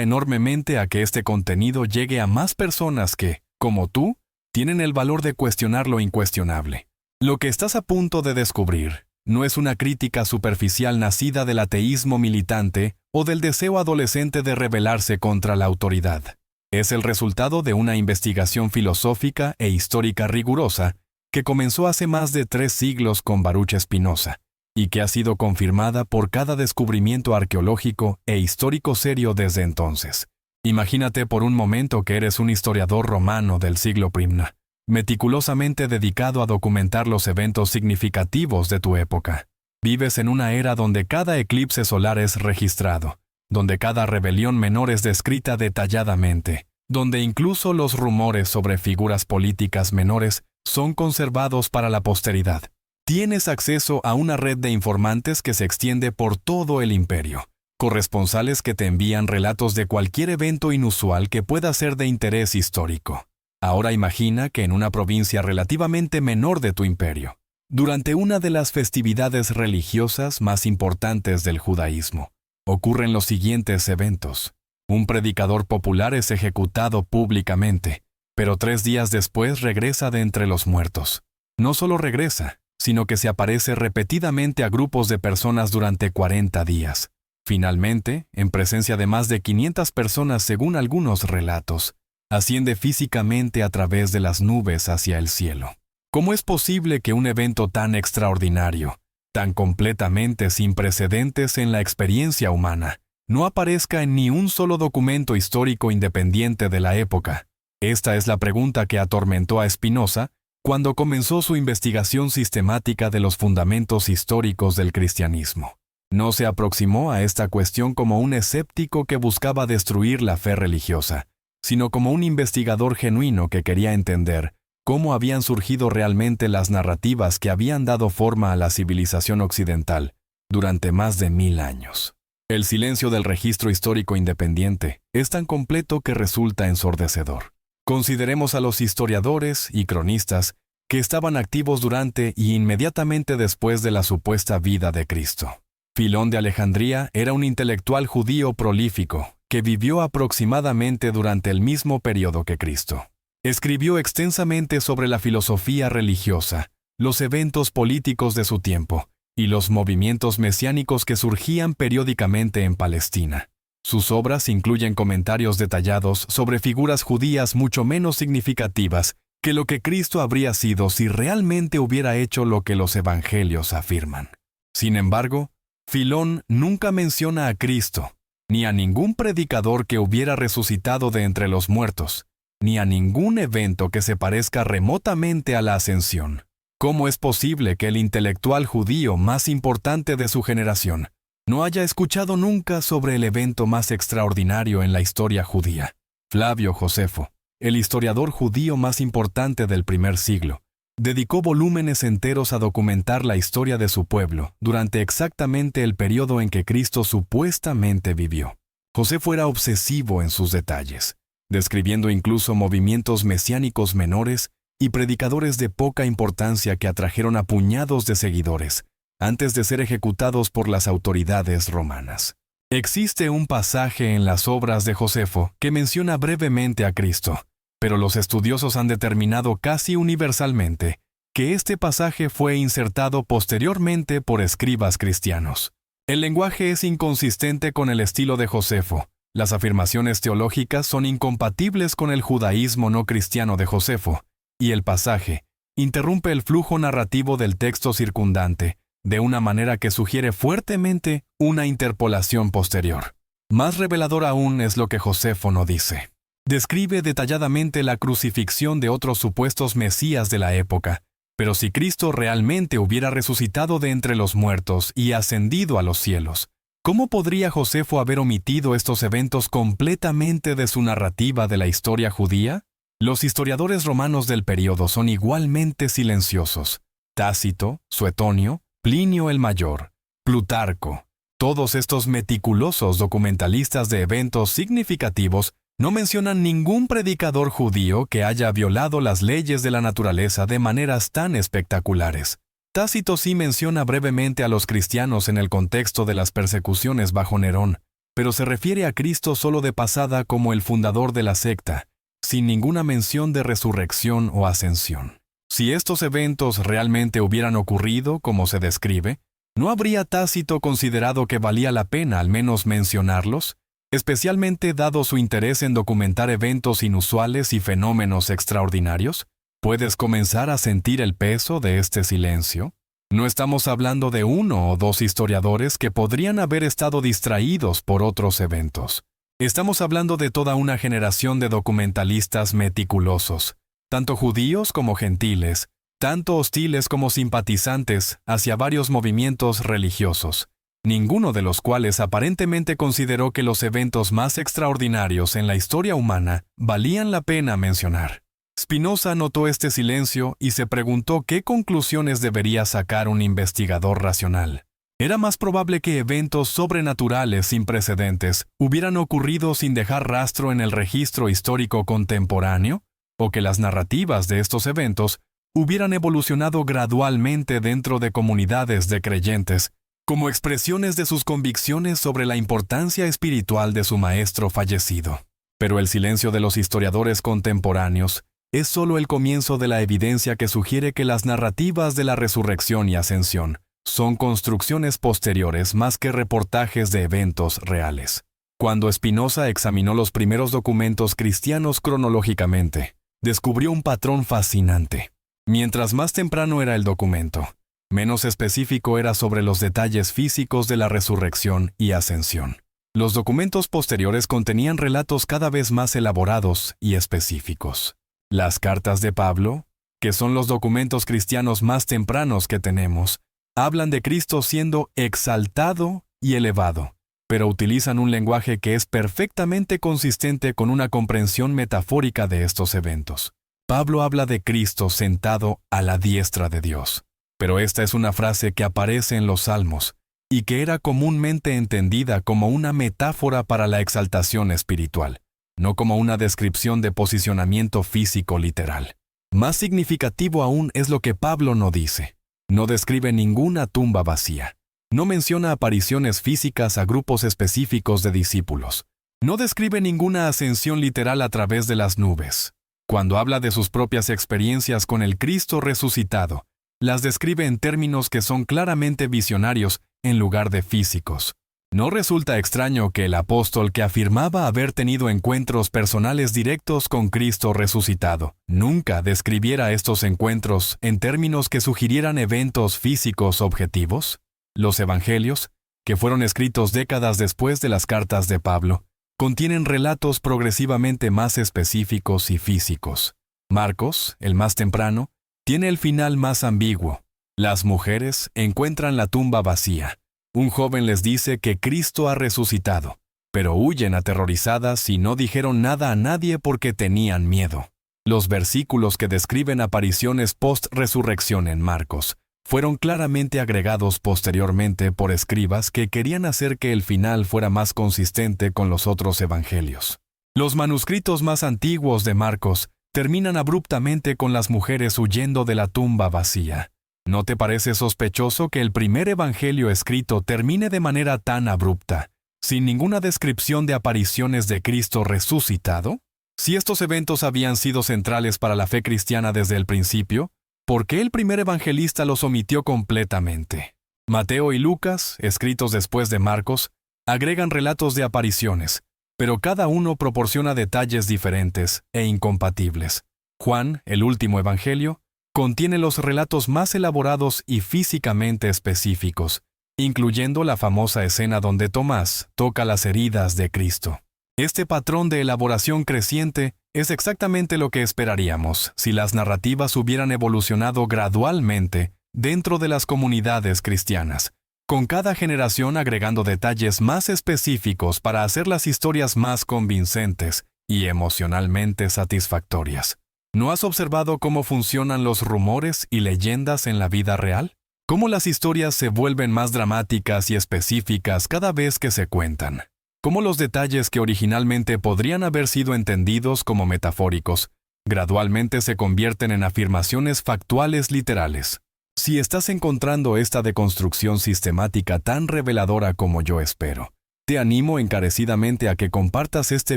enormemente a que este contenido llegue a más personas que, como tú, tienen el valor de cuestionar lo incuestionable. Lo que estás a punto de descubrir no es una crítica superficial nacida del ateísmo militante o del deseo adolescente de rebelarse contra la autoridad. Es el resultado de una investigación filosófica e histórica rigurosa que comenzó hace más de 3 siglos con Baruch Spinoza, y que ha sido confirmada por cada descubrimiento arqueológico e histórico serio desde entonces. Imagínate por un momento que eres un historiador romano del siglo I, meticulosamente dedicado a documentar los eventos significativos de tu época. Vives en una era donde cada eclipse solar es registrado, donde cada rebelión menor es descrita detalladamente, donde incluso los rumores sobre figuras políticas menores son conservados para la posteridad. Tienes acceso a una red de informantes que se extiende por todo el imperio, corresponsales que te envían relatos de cualquier evento inusual que pueda ser de interés histórico. Ahora imagina que en una provincia relativamente menor de tu imperio, durante una de las festividades religiosas más importantes del judaísmo, ocurren los siguientes eventos. Un predicador popular es ejecutado públicamente, pero 3 días después regresa de entre los muertos. No solo regresa, sino que se aparece repetidamente a grupos de personas durante 40 días. Finalmente, en presencia de más de 500 personas según algunos relatos, asciende físicamente a través de las nubes hacia el cielo. ¿Cómo es posible que un evento tan extraordinario, tan completamente sin precedentes en la experiencia humana, no aparezca en ni un solo documento histórico independiente de la época? Esta es la pregunta que atormentó a Spinoza cuando comenzó su investigación sistemática de los fundamentos históricos del cristianismo. No se aproximó a esta cuestión como un escéptico que buscaba destruir la fe religiosa, sino como un investigador genuino que quería entender cómo habían surgido realmente las narrativas que habían dado forma a la civilización occidental durante más de 1000 años. El silencio del registro histórico independiente es tan completo que resulta ensordecedor. Consideremos a los historiadores y cronistas que estaban activos durante y inmediatamente después de la supuesta vida de Cristo. Filón de Alejandría era un intelectual judío prolífico que vivió aproximadamente durante el mismo periodo que Cristo. Escribió extensamente sobre la filosofía religiosa, los eventos políticos de su tiempo y los movimientos mesiánicos que surgían periódicamente en Palestina. Sus obras incluyen comentarios detallados sobre figuras judías mucho menos significativas que lo que Cristo habría sido si realmente hubiera hecho lo que los evangelios afirman. Sin embargo, Filón nunca menciona a Cristo, ni a ningún predicador que hubiera resucitado de entre los muertos, ni a ningún evento que se parezca remotamente a la ascensión. ¿Cómo es posible que el intelectual judío más importante de su generación no haya escuchado nunca sobre el evento más extraordinario en la historia judía? Flavio Josefo, el historiador judío más importante del primer siglo, dedicó volúmenes enteros a documentar la historia de su pueblo durante exactamente el periodo en que Cristo supuestamente vivió. Josefo era obsesivo en sus detalles, describiendo incluso movimientos mesiánicos menores y predicadores de poca importancia que atrajeron a puñados de seguidores antes de ser ejecutados por las autoridades romanas. Existe un pasaje en las obras de Josefo que menciona brevemente a Cristo, pero los estudiosos han determinado casi universalmente que este pasaje fue insertado posteriormente por escribas cristianos. El lenguaje es inconsistente con el estilo de Josefo. Las afirmaciones teológicas son incompatibles con el judaísmo no cristiano de Josefo, y el pasaje interrumpe el flujo narrativo del texto circundante, de una manera que sugiere fuertemente una interpolación posterior. Más revelador aún es lo que Josefo no dice. Describe detalladamente la crucifixión de otros supuestos mesías de la época, pero si Cristo realmente hubiera resucitado de entre los muertos y ascendido a los cielos, ¿cómo podría Josefo haber omitido estos eventos completamente de su narrativa de la historia judía? Los historiadores romanos del período son igualmente silenciosos. Tácito, Suetonio, Plinio el Mayor, Plutarco, todos estos meticulosos documentalistas de eventos significativos no mencionan ningún predicador judío que haya violado las leyes de la naturaleza de maneras tan espectaculares. Tácito sí menciona brevemente a los cristianos en el contexto de las persecuciones bajo Nerón, pero se refiere a Cristo solo de pasada como el fundador de la secta, sin ninguna mención de resurrección o ascensión. Si estos eventos realmente hubieran ocurrido como se describe, ¿no habría Tácito considerado que valía la pena al menos mencionarlos? Especialmente dado su interés en documentar eventos inusuales y fenómenos extraordinarios. ¿Puedes comenzar a sentir el peso de este silencio? No estamos hablando de uno o dos historiadores que podrían haber estado distraídos por otros eventos. Estamos hablando de toda una generación de documentalistas meticulosos, tanto judíos como gentiles, tanto hostiles como simpatizantes hacia varios movimientos religiosos, ninguno de los cuales aparentemente consideró que los eventos más extraordinarios en la historia humana valían la pena mencionar. Spinoza notó este silencio y se preguntó qué conclusiones debería sacar un investigador racional. ¿Era más probable que eventos sobrenaturales sin precedentes hubieran ocurrido sin dejar rastro en el registro histórico contemporáneo? ¿O que las narrativas de estos eventos hubieran evolucionado gradualmente dentro de comunidades de creyentes, como expresiones de sus convicciones sobre la importancia espiritual de su maestro fallecido? Pero el silencio de los historiadores contemporáneos es solo el comienzo de la evidencia que sugiere que las narrativas de la resurrección y ascensión son construcciones posteriores más que reportajes de eventos reales. Cuando Spinoza examinó los primeros documentos cristianos cronológicamente, descubrió un patrón fascinante. Mientras más temprano era el documento, menos específico era sobre los detalles físicos de la resurrección y ascensión. Los documentos posteriores contenían relatos cada vez más elaborados y específicos. Las cartas de Pablo, que son los documentos cristianos más tempranos que tenemos, hablan de Cristo siendo exaltado y elevado, pero utilizan un lenguaje que es perfectamente consistente con una comprensión metafórica de estos eventos. Pablo habla de Cristo sentado a la diestra de Dios, pero esta es una frase que aparece en los Salmos y que era comúnmente entendida como una metáfora para la exaltación espiritual, no como una descripción de posicionamiento físico literal. Más significativo aún es lo que Pablo no dice. No describe ninguna tumba vacía. No menciona apariciones físicas a grupos específicos de discípulos. No describe ninguna ascensión literal a través de las nubes. Cuando habla de sus propias experiencias con el Cristo resucitado, las describe en términos que son claramente visionarios en lugar de físicos. No resulta extraño que el apóstol que afirmaba haber tenido encuentros personales directos con Cristo resucitado nunca describiera estos encuentros en términos que sugirieran eventos físicos objetivos. Los evangelios, que fueron escritos décadas después de las cartas de Pablo, contienen relatos progresivamente más específicos y físicos. Marcos, el más temprano, tiene el final más ambiguo. Las mujeres encuentran la tumba vacía. Un joven les dice que Cristo ha resucitado, pero huyen aterrorizadas y no dijeron nada a nadie porque tenían miedo. Los versículos que describen apariciones post-resurrección en Marcos fueron claramente agregados posteriormente por escribas que querían hacer que el final fuera más consistente con los otros evangelios. Los manuscritos más antiguos de Marcos terminan abruptamente con las mujeres huyendo de la tumba vacía. ¿No te parece sospechoso que el primer evangelio escrito termine de manera tan abrupta, sin ninguna descripción de apariciones de Cristo resucitado? Si estos eventos habían sido centrales para la fe cristiana desde el principio, ¿por qué el primer evangelista los omitió completamente? Mateo y Lucas, escritos después de Marcos, agregan relatos de apariciones, pero cada uno proporciona detalles diferentes e incompatibles. Juan, el último evangelio, contiene los relatos más elaborados y físicamente específicos, incluyendo la famosa escena donde Tomás toca las heridas de Cristo. Este patrón de elaboración creciente es exactamente lo que esperaríamos si las narrativas hubieran evolucionado gradualmente dentro de las comunidades cristianas, con cada generación agregando detalles más específicos para hacer las historias más convincentes y emocionalmente satisfactorias. ¿No has observado cómo funcionan los rumores y leyendas en la vida real? ¿Cómo las historias se vuelven más dramáticas y específicas cada vez que se cuentan? ¿Cómo los detalles que originalmente podrían haber sido entendidos como metafóricos, gradualmente se convierten en afirmaciones factuales literales? Si estás encontrando esta deconstrucción sistemática tan reveladora como yo espero, te animo encarecidamente a que compartas este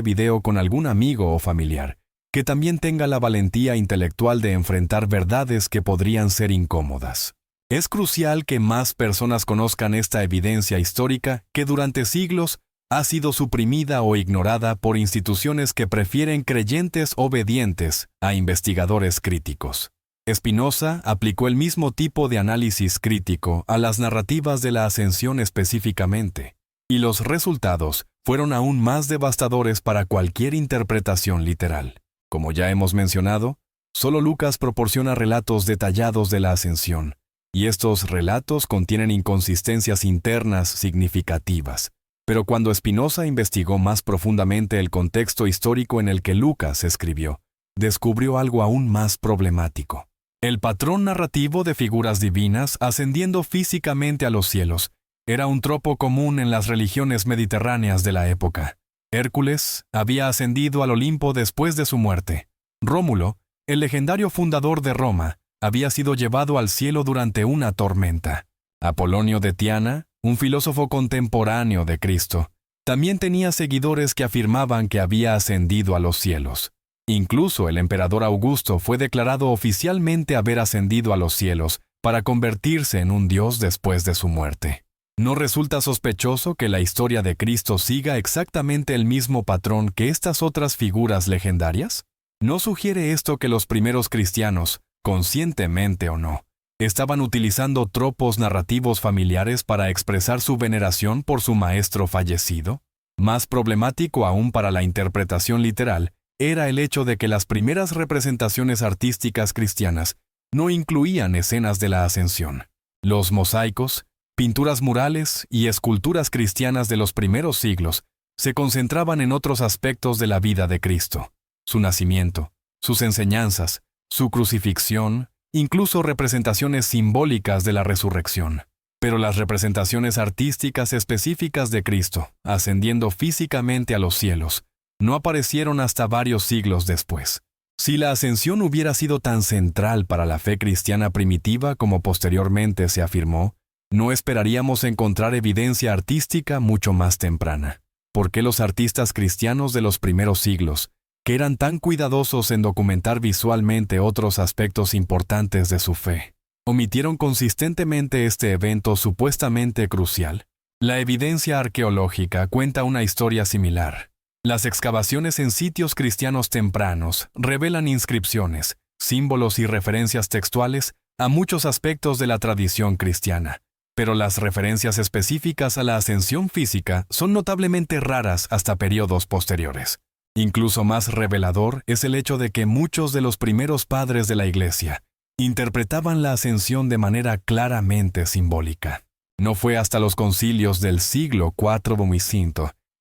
video con algún amigo o familiar, que también tenga la valentía intelectual de enfrentar verdades que podrían ser incómodas. Es crucial que más personas conozcan esta evidencia histórica que durante siglos ha sido suprimida o ignorada por instituciones que prefieren creyentes obedientes a investigadores críticos. Spinoza aplicó el mismo tipo de análisis crítico a las narrativas de la ascensión específicamente, y los resultados fueron aún más devastadores para cualquier interpretación literal. Como ya hemos mencionado, solo Lucas proporciona relatos detallados de la ascensión, y estos relatos contienen inconsistencias internas significativas. Pero cuando Spinoza investigó más profundamente el contexto histórico en el que Lucas escribió, descubrió algo aún más problemático. El patrón narrativo de figuras divinas ascendiendo físicamente a los cielos era un tropo común en las religiones mediterráneas de la época. Hércules había ascendido al Olimpo después de su muerte. Rómulo, el legendario fundador de Roma, había sido llevado al cielo durante una tormenta. Apolonio de Tiana, un filósofo contemporáneo de Cristo, también tenía seguidores que afirmaban que había ascendido a los cielos. Incluso el emperador Augusto fue declarado oficialmente haber ascendido a los cielos para convertirse en un dios después de su muerte. ¿No resulta sospechoso que la historia de Cristo siga exactamente el mismo patrón que estas otras figuras legendarias? ¿No sugiere esto que los primeros cristianos, conscientemente o no, estaban utilizando tropos narrativos familiares para expresar su veneración por su maestro fallecido? Más problemático aún para la interpretación literal era el hecho de que las primeras representaciones artísticas cristianas no incluían escenas de la ascensión. Los mosaicos, pinturas murales y esculturas cristianas de los primeros siglos se concentraban en otros aspectos de la vida de Cristo: su nacimiento, sus enseñanzas, su crucifixión, incluso representaciones simbólicas de la resurrección. Pero las representaciones artísticas específicas de Cristo, ascendiendo físicamente a los cielos, no aparecieron hasta varios siglos después. Si la ascensión hubiera sido tan central para la fe cristiana primitiva como posteriormente se afirmó, no esperaríamos encontrar evidencia artística mucho más temprana. ¿Por qué los artistas cristianos de los primeros siglos, que eran tan cuidadosos en documentar visualmente otros aspectos importantes de su fe, omitieron consistentemente este evento supuestamente crucial? La evidencia arqueológica cuenta una historia similar. Las excavaciones en sitios cristianos tempranos revelan inscripciones, símbolos y referencias textuales a muchos aspectos de la tradición cristiana, pero las referencias específicas a la ascensión física son notablemente raras hasta periodos posteriores. Incluso más revelador es el hecho de que muchos de los primeros padres de la Iglesia interpretaban la ascensión de manera claramente simbólica. No fue hasta los concilios del siglo IV b.C.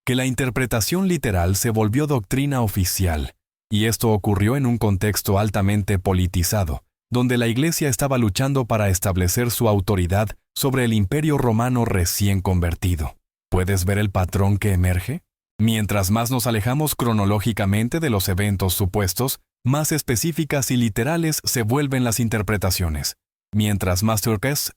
que la interpretación literal se volvió doctrina oficial, y esto ocurrió en un contexto altamente politizado, donde la Iglesia estaba luchando para establecer su autoridad sobre el Imperio Romano recién convertido. ¿Puedes ver el patrón que emerge? Mientras más nos alejamos cronológicamente de los eventos supuestos, más específicas y literales se vuelven las interpretaciones. Mientras más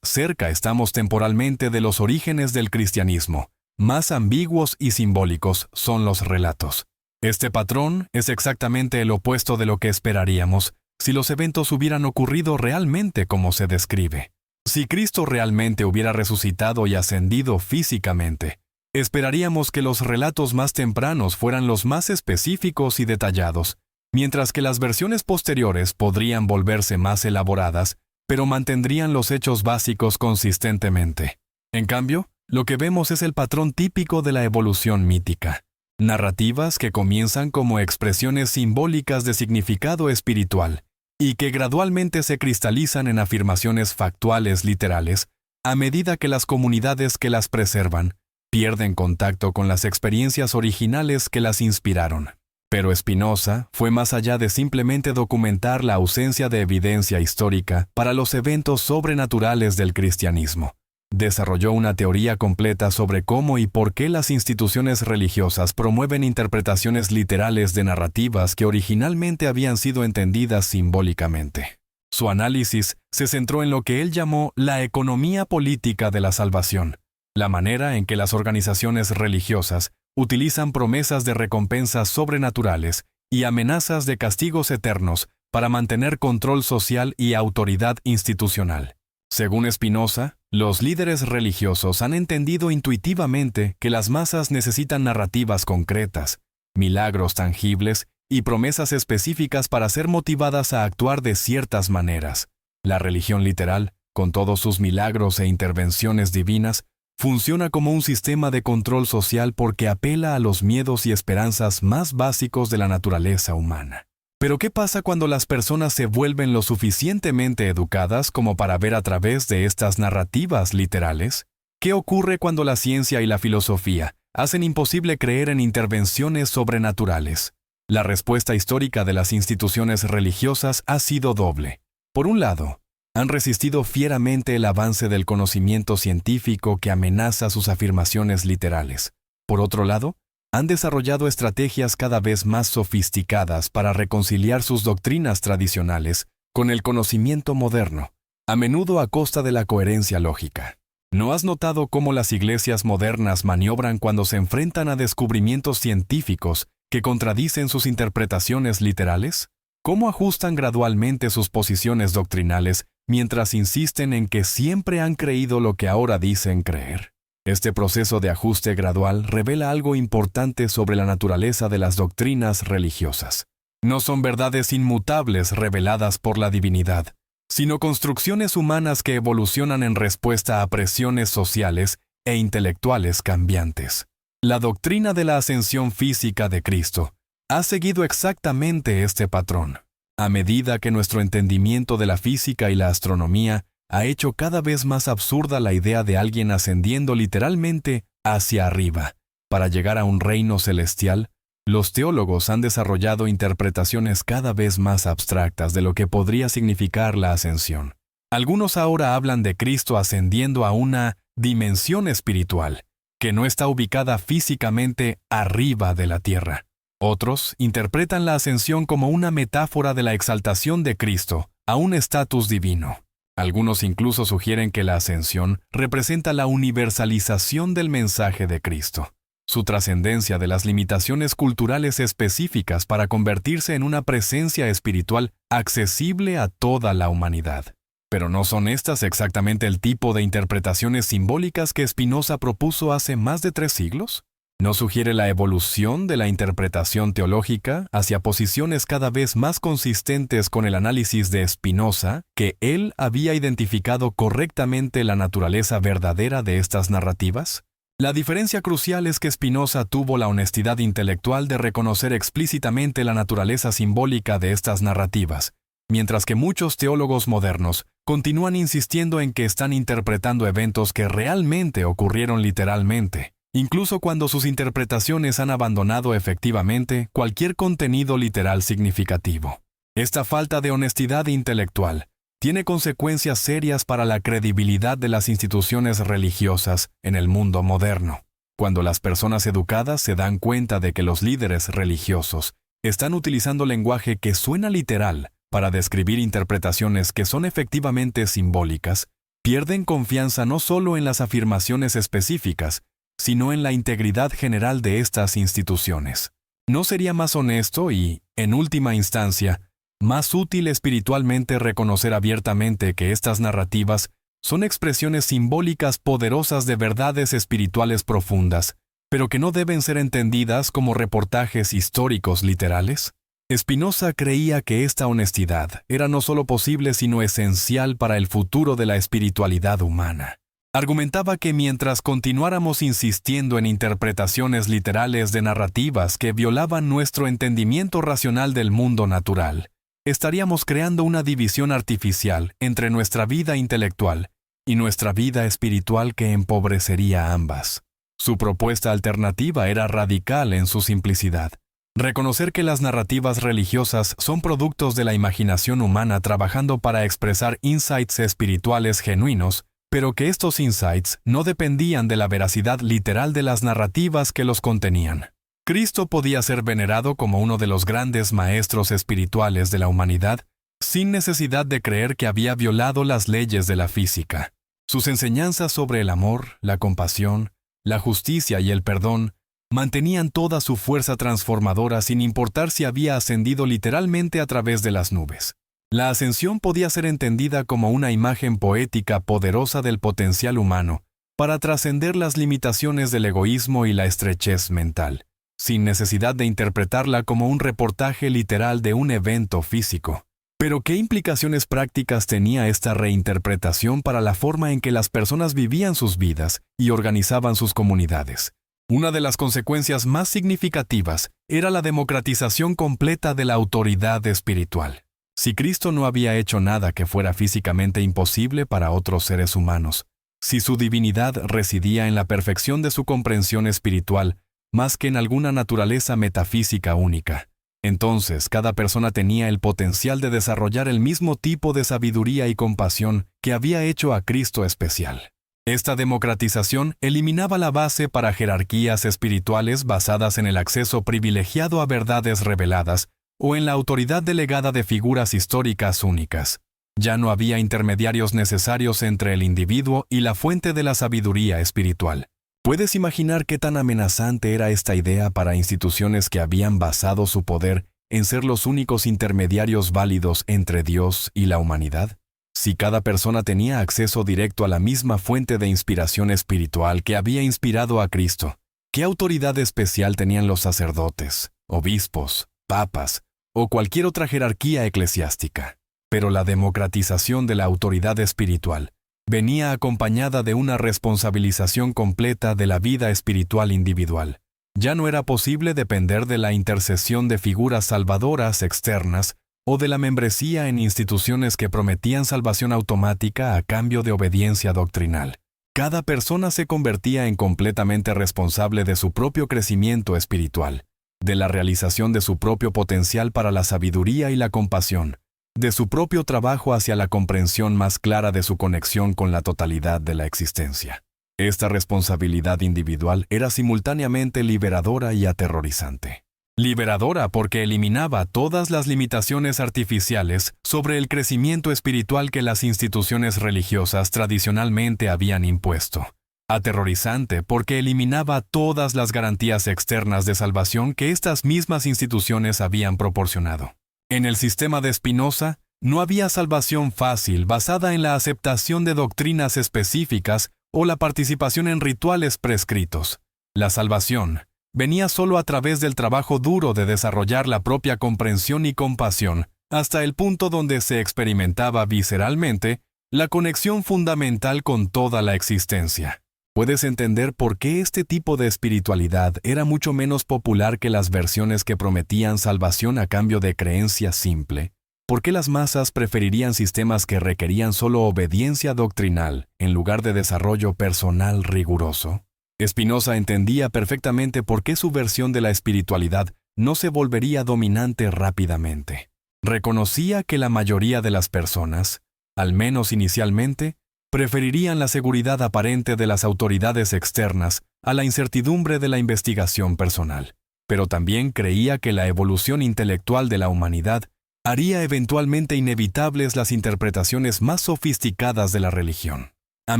cerca estamos temporalmente de los orígenes del cristianismo, más ambiguos y simbólicos son los relatos. Este patrón es exactamente el opuesto de lo que esperaríamos si los eventos hubieran ocurrido realmente como se describe. Si Cristo realmente hubiera resucitado y ascendido físicamente, esperaríamos que los relatos más tempranos fueran los más específicos y detallados, mientras que las versiones posteriores podrían volverse más elaboradas, pero mantendrían los hechos básicos consistentemente. En cambio, lo que vemos es el patrón típico de la evolución mítica. Narrativas que comienzan como expresiones simbólicas de significado espiritual y que gradualmente se cristalizan en afirmaciones factuales literales a medida que las comunidades que las preservan pierden contacto con las experiencias originales que las inspiraron. Pero Spinoza fue más allá de simplemente documentar la ausencia de evidencia histórica para los eventos sobrenaturales del cristianismo. Desarrolló una teoría completa sobre cómo y por qué las instituciones religiosas promueven interpretaciones literales de narrativas que originalmente habían sido entendidas simbólicamente. Su análisis se centró en lo que él llamó la economía política de la salvación, la manera en que las organizaciones religiosas utilizan promesas de recompensas sobrenaturales y amenazas de castigos eternos para mantener control social y autoridad institucional. Según Spinoza, los líderes religiosos han entendido intuitivamente que las masas necesitan narrativas concretas, milagros tangibles y promesas específicas para ser motivadas a actuar de ciertas maneras. La religión literal, con todos sus milagros e intervenciones divinas, funciona como un sistema de control social porque apela a los miedos y esperanzas más básicos de la naturaleza humana. Pero ¿qué pasa cuando las personas se vuelven lo suficientemente educadas como para ver a través de estas narrativas literales? ¿Qué ocurre cuando la ciencia y la filosofía hacen imposible creer en intervenciones sobrenaturales? La respuesta histórica de las instituciones religiosas ha sido doble. Por un lado, han resistido fieramente el avance del conocimiento científico que amenaza sus afirmaciones literales. Por otro lado, han desarrollado estrategias cada vez más sofisticadas para reconciliar sus doctrinas tradicionales con el conocimiento moderno, a menudo a costa de la coherencia lógica. ¿No has notado cómo las iglesias modernas maniobran cuando se enfrentan a descubrimientos científicos que contradicen sus interpretaciones literales? ¿Cómo ajustan gradualmente sus posiciones doctrinales mientras insisten en que siempre han creído lo que ahora dicen creer? Este proceso de ajuste gradual revela algo importante sobre la naturaleza de las doctrinas religiosas. No son verdades inmutables reveladas por la divinidad, sino construcciones humanas que evolucionan en respuesta a presiones sociales e intelectuales cambiantes. La doctrina de la ascensión física de Cristo ha seguido exactamente este patrón. A medida que nuestro entendimiento de la física y la astronomía ha hecho cada vez más absurda la idea de alguien ascendiendo literalmente hacia arriba para llegar a un reino celestial, los teólogos han desarrollado interpretaciones cada vez más abstractas de lo que podría significar la ascensión. Algunos ahora hablan de Cristo ascendiendo a una dimensión espiritual, que no está ubicada físicamente arriba de la tierra. Otros interpretan la ascensión como una metáfora de la exaltación de Cristo a un estatus divino. Algunos incluso sugieren que la ascensión representa la universalización del mensaje de Cristo, su trascendencia de las limitaciones culturales específicas para convertirse en una presencia espiritual accesible a toda la humanidad. Pero ¿no son estas exactamente el tipo de interpretaciones simbólicas que Spinoza propuso hace más de 3 siglos? ¿No sugiere la evolución de la interpretación teológica hacia posiciones cada vez más consistentes con el análisis de Spinoza, que él había identificado correctamente la naturaleza verdadera de estas narrativas? La diferencia crucial es que Spinoza tuvo la honestidad intelectual de reconocer explícitamente la naturaleza simbólica de estas narrativas, mientras que muchos teólogos modernos continúan insistiendo en que están interpretando eventos que realmente ocurrieron literalmente, incluso cuando sus interpretaciones han abandonado efectivamente cualquier contenido literal significativo. Esta falta de honestidad intelectual tiene consecuencias serias para la credibilidad de las instituciones religiosas en el mundo moderno. Cuando las personas educadas se dan cuenta de que los líderes religiosos están utilizando lenguaje que suena literal para describir interpretaciones que son efectivamente simbólicas, pierden confianza no solo en las afirmaciones específicas, sino en la integridad general de estas instituciones. ¿No sería más honesto y, en última instancia, más útil espiritualmente reconocer abiertamente que estas narrativas son expresiones simbólicas poderosas de verdades espirituales profundas, pero que no deben ser entendidas como reportajes históricos literales? Spinoza creía que esta honestidad era no solo posible sino esencial para el futuro de la espiritualidad humana. Argumentaba que mientras continuáramos insistiendo en interpretaciones literales de narrativas que violaban nuestro entendimiento racional del mundo natural, estaríamos creando una división artificial entre nuestra vida intelectual y nuestra vida espiritual que empobrecería ambas. Su propuesta alternativa era radical en su simplicidad. Reconocer que las narrativas religiosas son productos de la imaginación humana trabajando para expresar insights espirituales genuinos, pero que estos insights no dependían de la veracidad literal de las narrativas que los contenían. Cristo podía ser venerado como uno de los grandes maestros espirituales de la humanidad, sin necesidad de creer que había violado las leyes de la física. Sus enseñanzas sobre el amor, la compasión, la justicia y el perdón mantenían toda su fuerza transformadora sin importar si había ascendido literalmente a través de las nubes. La ascensión podía ser entendida como una imagen poética poderosa del potencial humano para trascender las limitaciones del egoísmo y la estrechez mental, sin necesidad de interpretarla como un reportaje literal de un evento físico. Pero ¿qué implicaciones prácticas tenía esta reinterpretación para la forma en que las personas vivían sus vidas y organizaban sus comunidades? Una de las consecuencias más significativas era la democratización completa de la autoridad espiritual. Si Cristo no había hecho nada que fuera físicamente imposible para otros seres humanos, si su divinidad residía en la perfección de su comprensión espiritual más que en alguna naturaleza metafísica única, entonces cada persona tenía el potencial de desarrollar el mismo tipo de sabiduría y compasión que había hecho a Cristo especial. Esta democratización eliminaba la base para jerarquías espirituales basadas en el acceso privilegiado a verdades reveladas o en la autoridad delegada de figuras históricas únicas. Ya no había intermediarios necesarios entre el individuo y la fuente de la sabiduría espiritual. ¿Puedes imaginar qué tan amenazante era esta idea para instituciones que habían basado su poder en ser los únicos intermediarios válidos entre Dios y la humanidad? Si cada persona tenía acceso directo a la misma fuente de inspiración espiritual que había inspirado a Cristo, ¿qué autoridad especial tenían los sacerdotes, obispos, papas o cualquier otra jerarquía eclesiástica? Pero la democratización de la autoridad espiritual venía acompañada de una responsabilización completa de la vida espiritual individual. Ya no era posible depender de la intercesión de figuras salvadoras externas o de la membresía en instituciones que prometían salvación automática a cambio de obediencia doctrinal. Cada persona se convertía en completamente responsable de su propio crecimiento espiritual, de la realización de su propio potencial para la sabiduría y la compasión, de su propio trabajo hacia la comprensión más clara de su conexión con la totalidad de la existencia. Esta responsabilidad individual era simultáneamente liberadora y aterrorizante. Liberadora porque eliminaba todas las limitaciones artificiales sobre el crecimiento espiritual que las instituciones religiosas tradicionalmente habían impuesto. Aterrorizante porque eliminaba todas las garantías externas de salvación que estas mismas instituciones habían proporcionado. En el sistema de Spinoza, No había salvación fácil basada en la aceptación de doctrinas específicas o la participación en rituales prescritos. La salvación venía solo a través del trabajo duro de desarrollar la propia comprensión y compasión, hasta el punto donde se experimentaba visceralmente la conexión fundamental con toda la existencia. Puedes entender por qué este tipo de espiritualidad era mucho menos popular que las versiones que prometían salvación a cambio de creencia simple. ¿Por qué las masas preferirían sistemas que requerían solo obediencia doctrinal en lugar de desarrollo personal riguroso? Spinoza entendía perfectamente por qué su versión de la espiritualidad no se volvería dominante rápidamente. Reconocía que la mayoría de las personas, al menos inicialmente, preferirían la seguridad aparente de las autoridades externas a la incertidumbre de la investigación personal. Pero también creía que la evolución intelectual de la humanidad haría eventualmente inevitables las interpretaciones más sofisticadas de la religión. A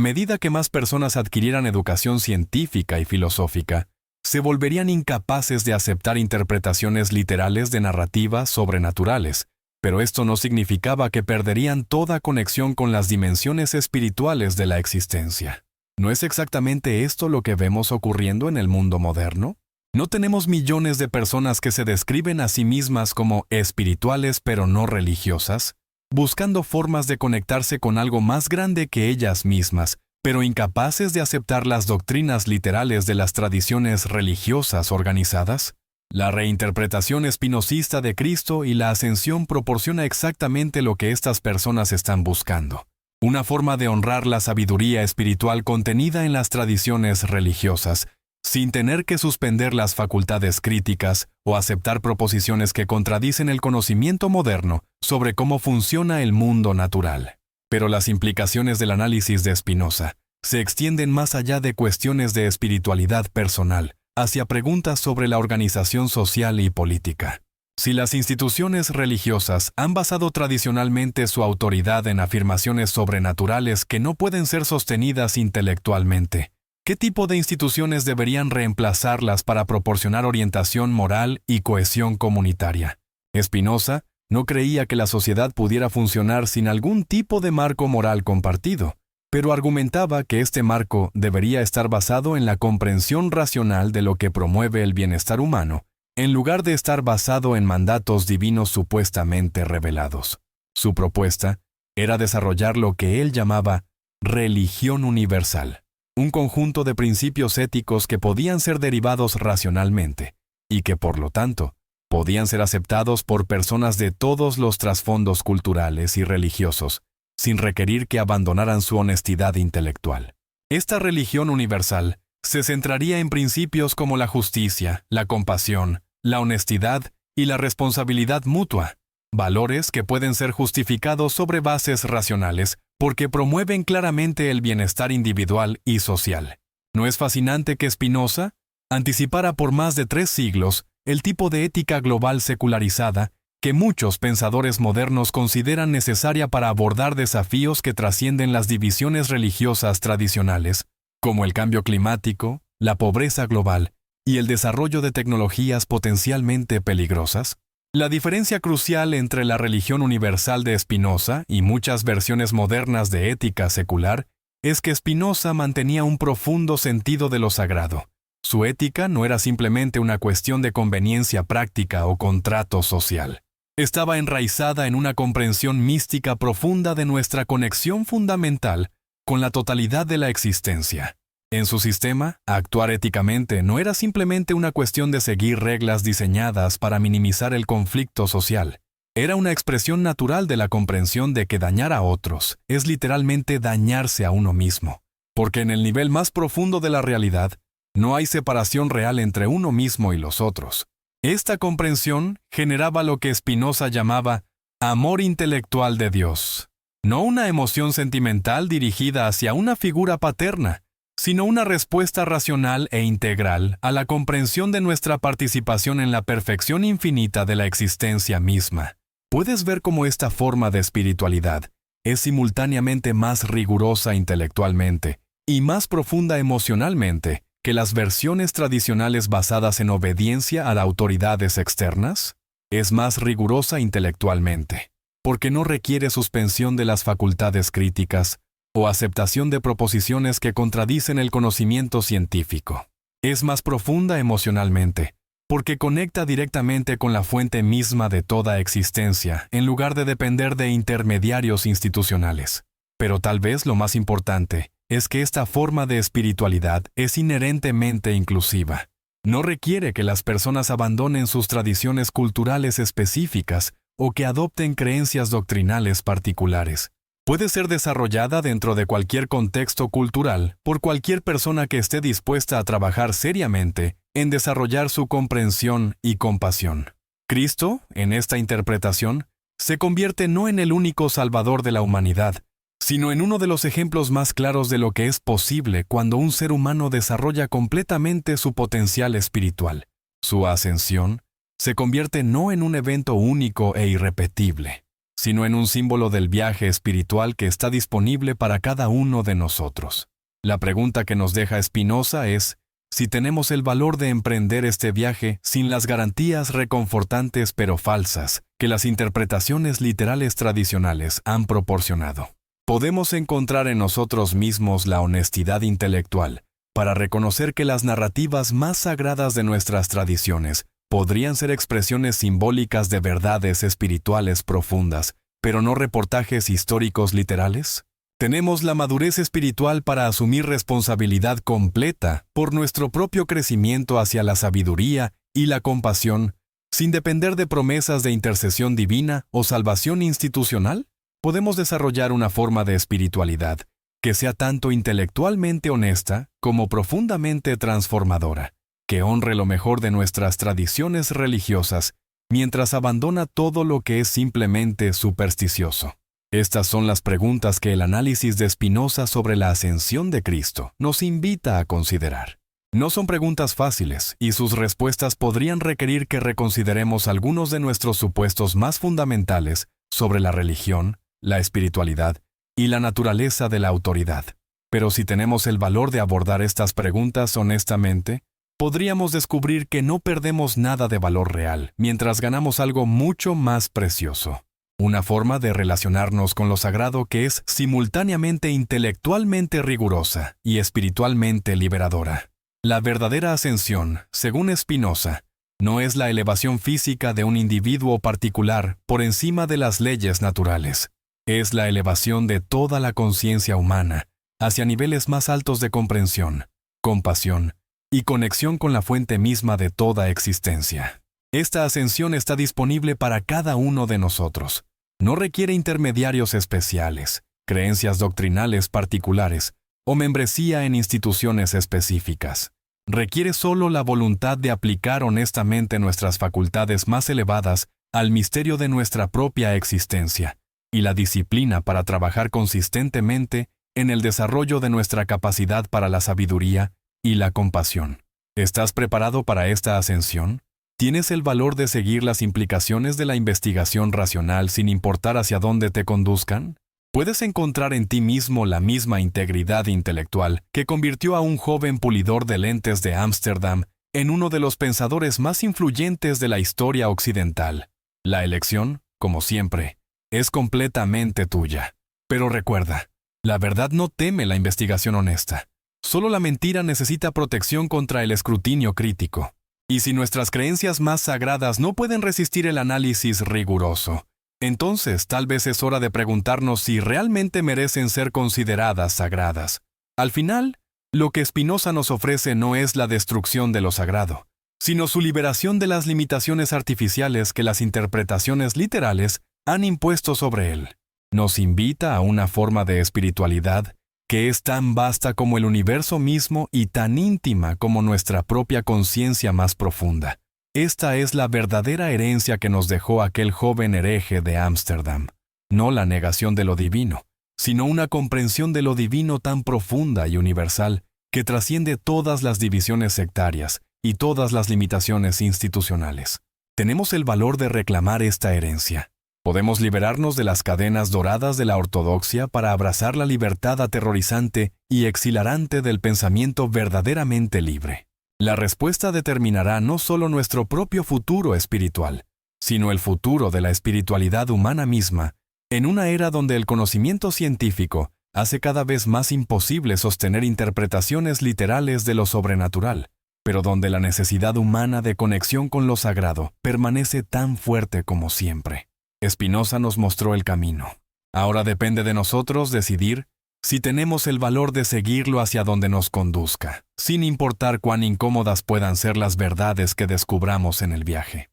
medida que más personas adquirieran educación científica y filosófica, se volverían incapaces de aceptar interpretaciones literales de narrativas sobrenaturales, pero esto no significaba que perderían toda conexión con las dimensiones espirituales de la existencia. ¿No es exactamente esto lo que vemos ocurriendo en el mundo moderno? ¿No tenemos millones de personas que se describen a sí mismas como espirituales pero no religiosas, buscando formas de conectarse con algo más grande que ellas mismas, pero incapaces de aceptar las doctrinas literales de las tradiciones religiosas organizadas? La reinterpretación espinosista de Cristo y la ascensión proporciona exactamente lo que estas personas están buscando: una forma de honrar la sabiduría espiritual contenida en las tradiciones religiosas, sin tener que suspender las facultades críticas o aceptar proposiciones que contradicen el conocimiento moderno sobre cómo funciona el mundo natural. Pero las implicaciones del análisis de Spinoza se extienden más allá de cuestiones de espiritualidad personal, hacia preguntas sobre la organización social y política. Si las instituciones religiosas han basado tradicionalmente su autoridad en afirmaciones sobrenaturales que no pueden ser sostenidas intelectualmente, ¿qué tipo de instituciones deberían reemplazarlas para proporcionar orientación moral y cohesión comunitaria? Spinoza no creía que la sociedad pudiera funcionar sin algún tipo de marco moral compartido, pero argumentaba que este marco debería estar basado en la comprensión racional de lo que promueve el bienestar humano, en lugar de estar basado en mandatos divinos supuestamente revelados. Su propuesta era desarrollar lo que él llamaba religión universal, un conjunto de principios éticos que podían ser derivados racionalmente, y que, por lo tanto, podían ser aceptados por personas de todos los trasfondos culturales y religiosos, sin requerir que abandonaran su honestidad intelectual. Esta religión universal se centraría en principios como la justicia, la compasión, la honestidad y la responsabilidad mutua, valores que pueden ser justificados sobre bases racionales porque promueven claramente el bienestar individual y social. ¿No es fascinante que Spinoza anticipara por más de 3 siglos el tipo de ética global secularizada que muchos pensadores modernos consideran necesaria para abordar desafíos que trascienden las divisiones religiosas tradicionales, como el cambio climático, la pobreza global y el desarrollo de tecnologías potencialmente peligrosas? La diferencia crucial entre la religión universal de Spinoza y muchas versiones modernas de ética secular es que Spinoza mantenía un profundo sentido de lo sagrado. Su ética no era simplemente una cuestión de conveniencia práctica o contrato social. Estaba enraizada en una comprensión mística profunda de nuestra conexión fundamental con la totalidad de la existencia. En su sistema, actuar éticamente no era simplemente una cuestión de seguir reglas diseñadas para minimizar el conflicto social. Era una expresión natural de la comprensión de que dañar a otros es literalmente dañarse a uno mismo, porque en el nivel más profundo de la realidad, no hay separación real entre uno mismo y los otros. Esta comprensión generaba lo que Spinoza llamaba amor intelectual de Dios, no una emoción sentimental dirigida hacia una figura paterna, sino una respuesta racional e integral a la comprensión de nuestra participación en la perfección infinita de la existencia misma. Puedes ver cómo esta forma de espiritualidad es simultáneamente más rigurosa intelectualmente y más profunda emocionalmente que las versiones tradicionales basadas en obediencia a las autoridades externas. Es más rigurosa intelectualmente, porque no requiere suspensión de las facultades críticas o aceptación de proposiciones que contradicen el conocimiento científico. Es más profunda emocionalmente, porque conecta directamente con la fuente misma de toda existencia, en lugar de depender de intermediarios institucionales. Pero tal vez lo más importante es que esta forma de espiritualidad es inherentemente inclusiva. No requiere que las personas abandonen sus tradiciones culturales específicas o que adopten creencias doctrinales particulares. Puede ser desarrollada dentro de cualquier contexto cultural por cualquier persona que esté dispuesta a trabajar seriamente en desarrollar su comprensión y compasión. Cristo, en esta interpretación, se convierte no en el único salvador de la humanidad, sino en uno de los ejemplos más claros de lo que es posible cuando un ser humano desarrolla completamente su potencial espiritual. Su ascensión se convierte no en un evento único e irrepetible, sino en un símbolo del viaje espiritual que está disponible para cada uno de nosotros. La pregunta que nos deja Spinoza es si tenemos el valor de emprender este viaje sin las garantías reconfortantes pero falsas que las interpretaciones literales tradicionales han proporcionado. Podemos encontrar en nosotros mismos la honestidad intelectual para reconocer que las narrativas más sagradas de nuestras tradiciones podrían ser expresiones simbólicas de verdades espirituales profundas, pero no reportajes históricos literales. Tenemos la madurez espiritual para asumir responsabilidad completa por nuestro propio crecimiento hacia la sabiduría y la compasión, sin depender de promesas de intercesión divina o salvación institucional. Podemos desarrollar una forma de espiritualidad que sea tanto intelectualmente honesta como profundamente transformadora, que honre lo mejor de nuestras tradiciones religiosas, mientras abandona todo lo que es simplemente supersticioso. Estas son las preguntas que el análisis de Spinoza sobre la ascensión de Cristo nos invita a considerar. No son preguntas fáciles, y sus respuestas podrían requerir que reconsideremos algunos de nuestros supuestos más fundamentales sobre la religión, la espiritualidad y la naturaleza de la autoridad. Pero si tenemos el valor de abordar estas preguntas honestamente, podríamos descubrir que no perdemos nada de valor real, mientras ganamos algo mucho más precioso. Una forma de relacionarnos con lo sagrado que es simultáneamente intelectualmente rigurosa y espiritualmente liberadora. La verdadera ascensión, según Spinoza, no es la elevación física de un individuo particular por encima de las leyes naturales. Es la elevación de toda la conciencia humana hacia niveles más altos de comprensión, compasión y conexión con la fuente misma de toda existencia. Esta ascensión está disponible para cada uno de nosotros. No requiere intermediarios especiales, creencias doctrinales particulares o membresía en instituciones específicas. Requiere solo la voluntad de aplicar honestamente nuestras facultades más elevadas al misterio de nuestra propia existencia y la disciplina para trabajar consistentemente en el desarrollo de nuestra capacidad para la sabiduría y la compasión. ¿Estás preparado para esta ascensión? ¿Tienes el valor de seguir las implicaciones de la investigación racional sin importar hacia dónde te conduzcan? ¿Puedes encontrar en ti mismo la misma integridad intelectual que convirtió a un joven pulidor de lentes de Ámsterdam en uno de los pensadores más influyentes de la historia occidental? La elección, como siempre, es completamente tuya. Pero recuerda, la verdad no teme la investigación honesta. Solo la mentira necesita protección contra el escrutinio crítico. Y si nuestras creencias más sagradas no pueden resistir el análisis riguroso, entonces tal vez es hora de preguntarnos si realmente merecen ser consideradas sagradas. Al final, lo que Spinoza nos ofrece no es la destrucción de lo sagrado, sino su liberación de las limitaciones artificiales que las interpretaciones literales han impuesto sobre él. Nos invita a una forma de espiritualidad que es tan vasta como el universo mismo y tan íntima como nuestra propia conciencia más profunda. Esta es la verdadera herencia que nos dejó aquel joven hereje de Ámsterdam. No la negación de lo divino, sino una comprensión de lo divino tan profunda y universal que trasciende todas las divisiones sectarias y todas las limitaciones institucionales. Tenemos el valor de reclamar esta herencia. Podemos liberarnos de las cadenas doradas de la ortodoxia para abrazar la libertad aterrorizante y exhilarante del pensamiento verdaderamente libre. La respuesta determinará no solo nuestro propio futuro espiritual, sino el futuro de la espiritualidad humana misma, en una era donde el conocimiento científico hace cada vez más imposible sostener interpretaciones literales de lo sobrenatural, pero donde la necesidad humana de conexión con lo sagrado permanece tan fuerte como siempre. Spinoza nos mostró el camino. Ahora depende de nosotros decidir si tenemos el valor de seguirlo hacia donde nos conduzca, sin importar cuán incómodas puedan ser las verdades que descubramos en el viaje.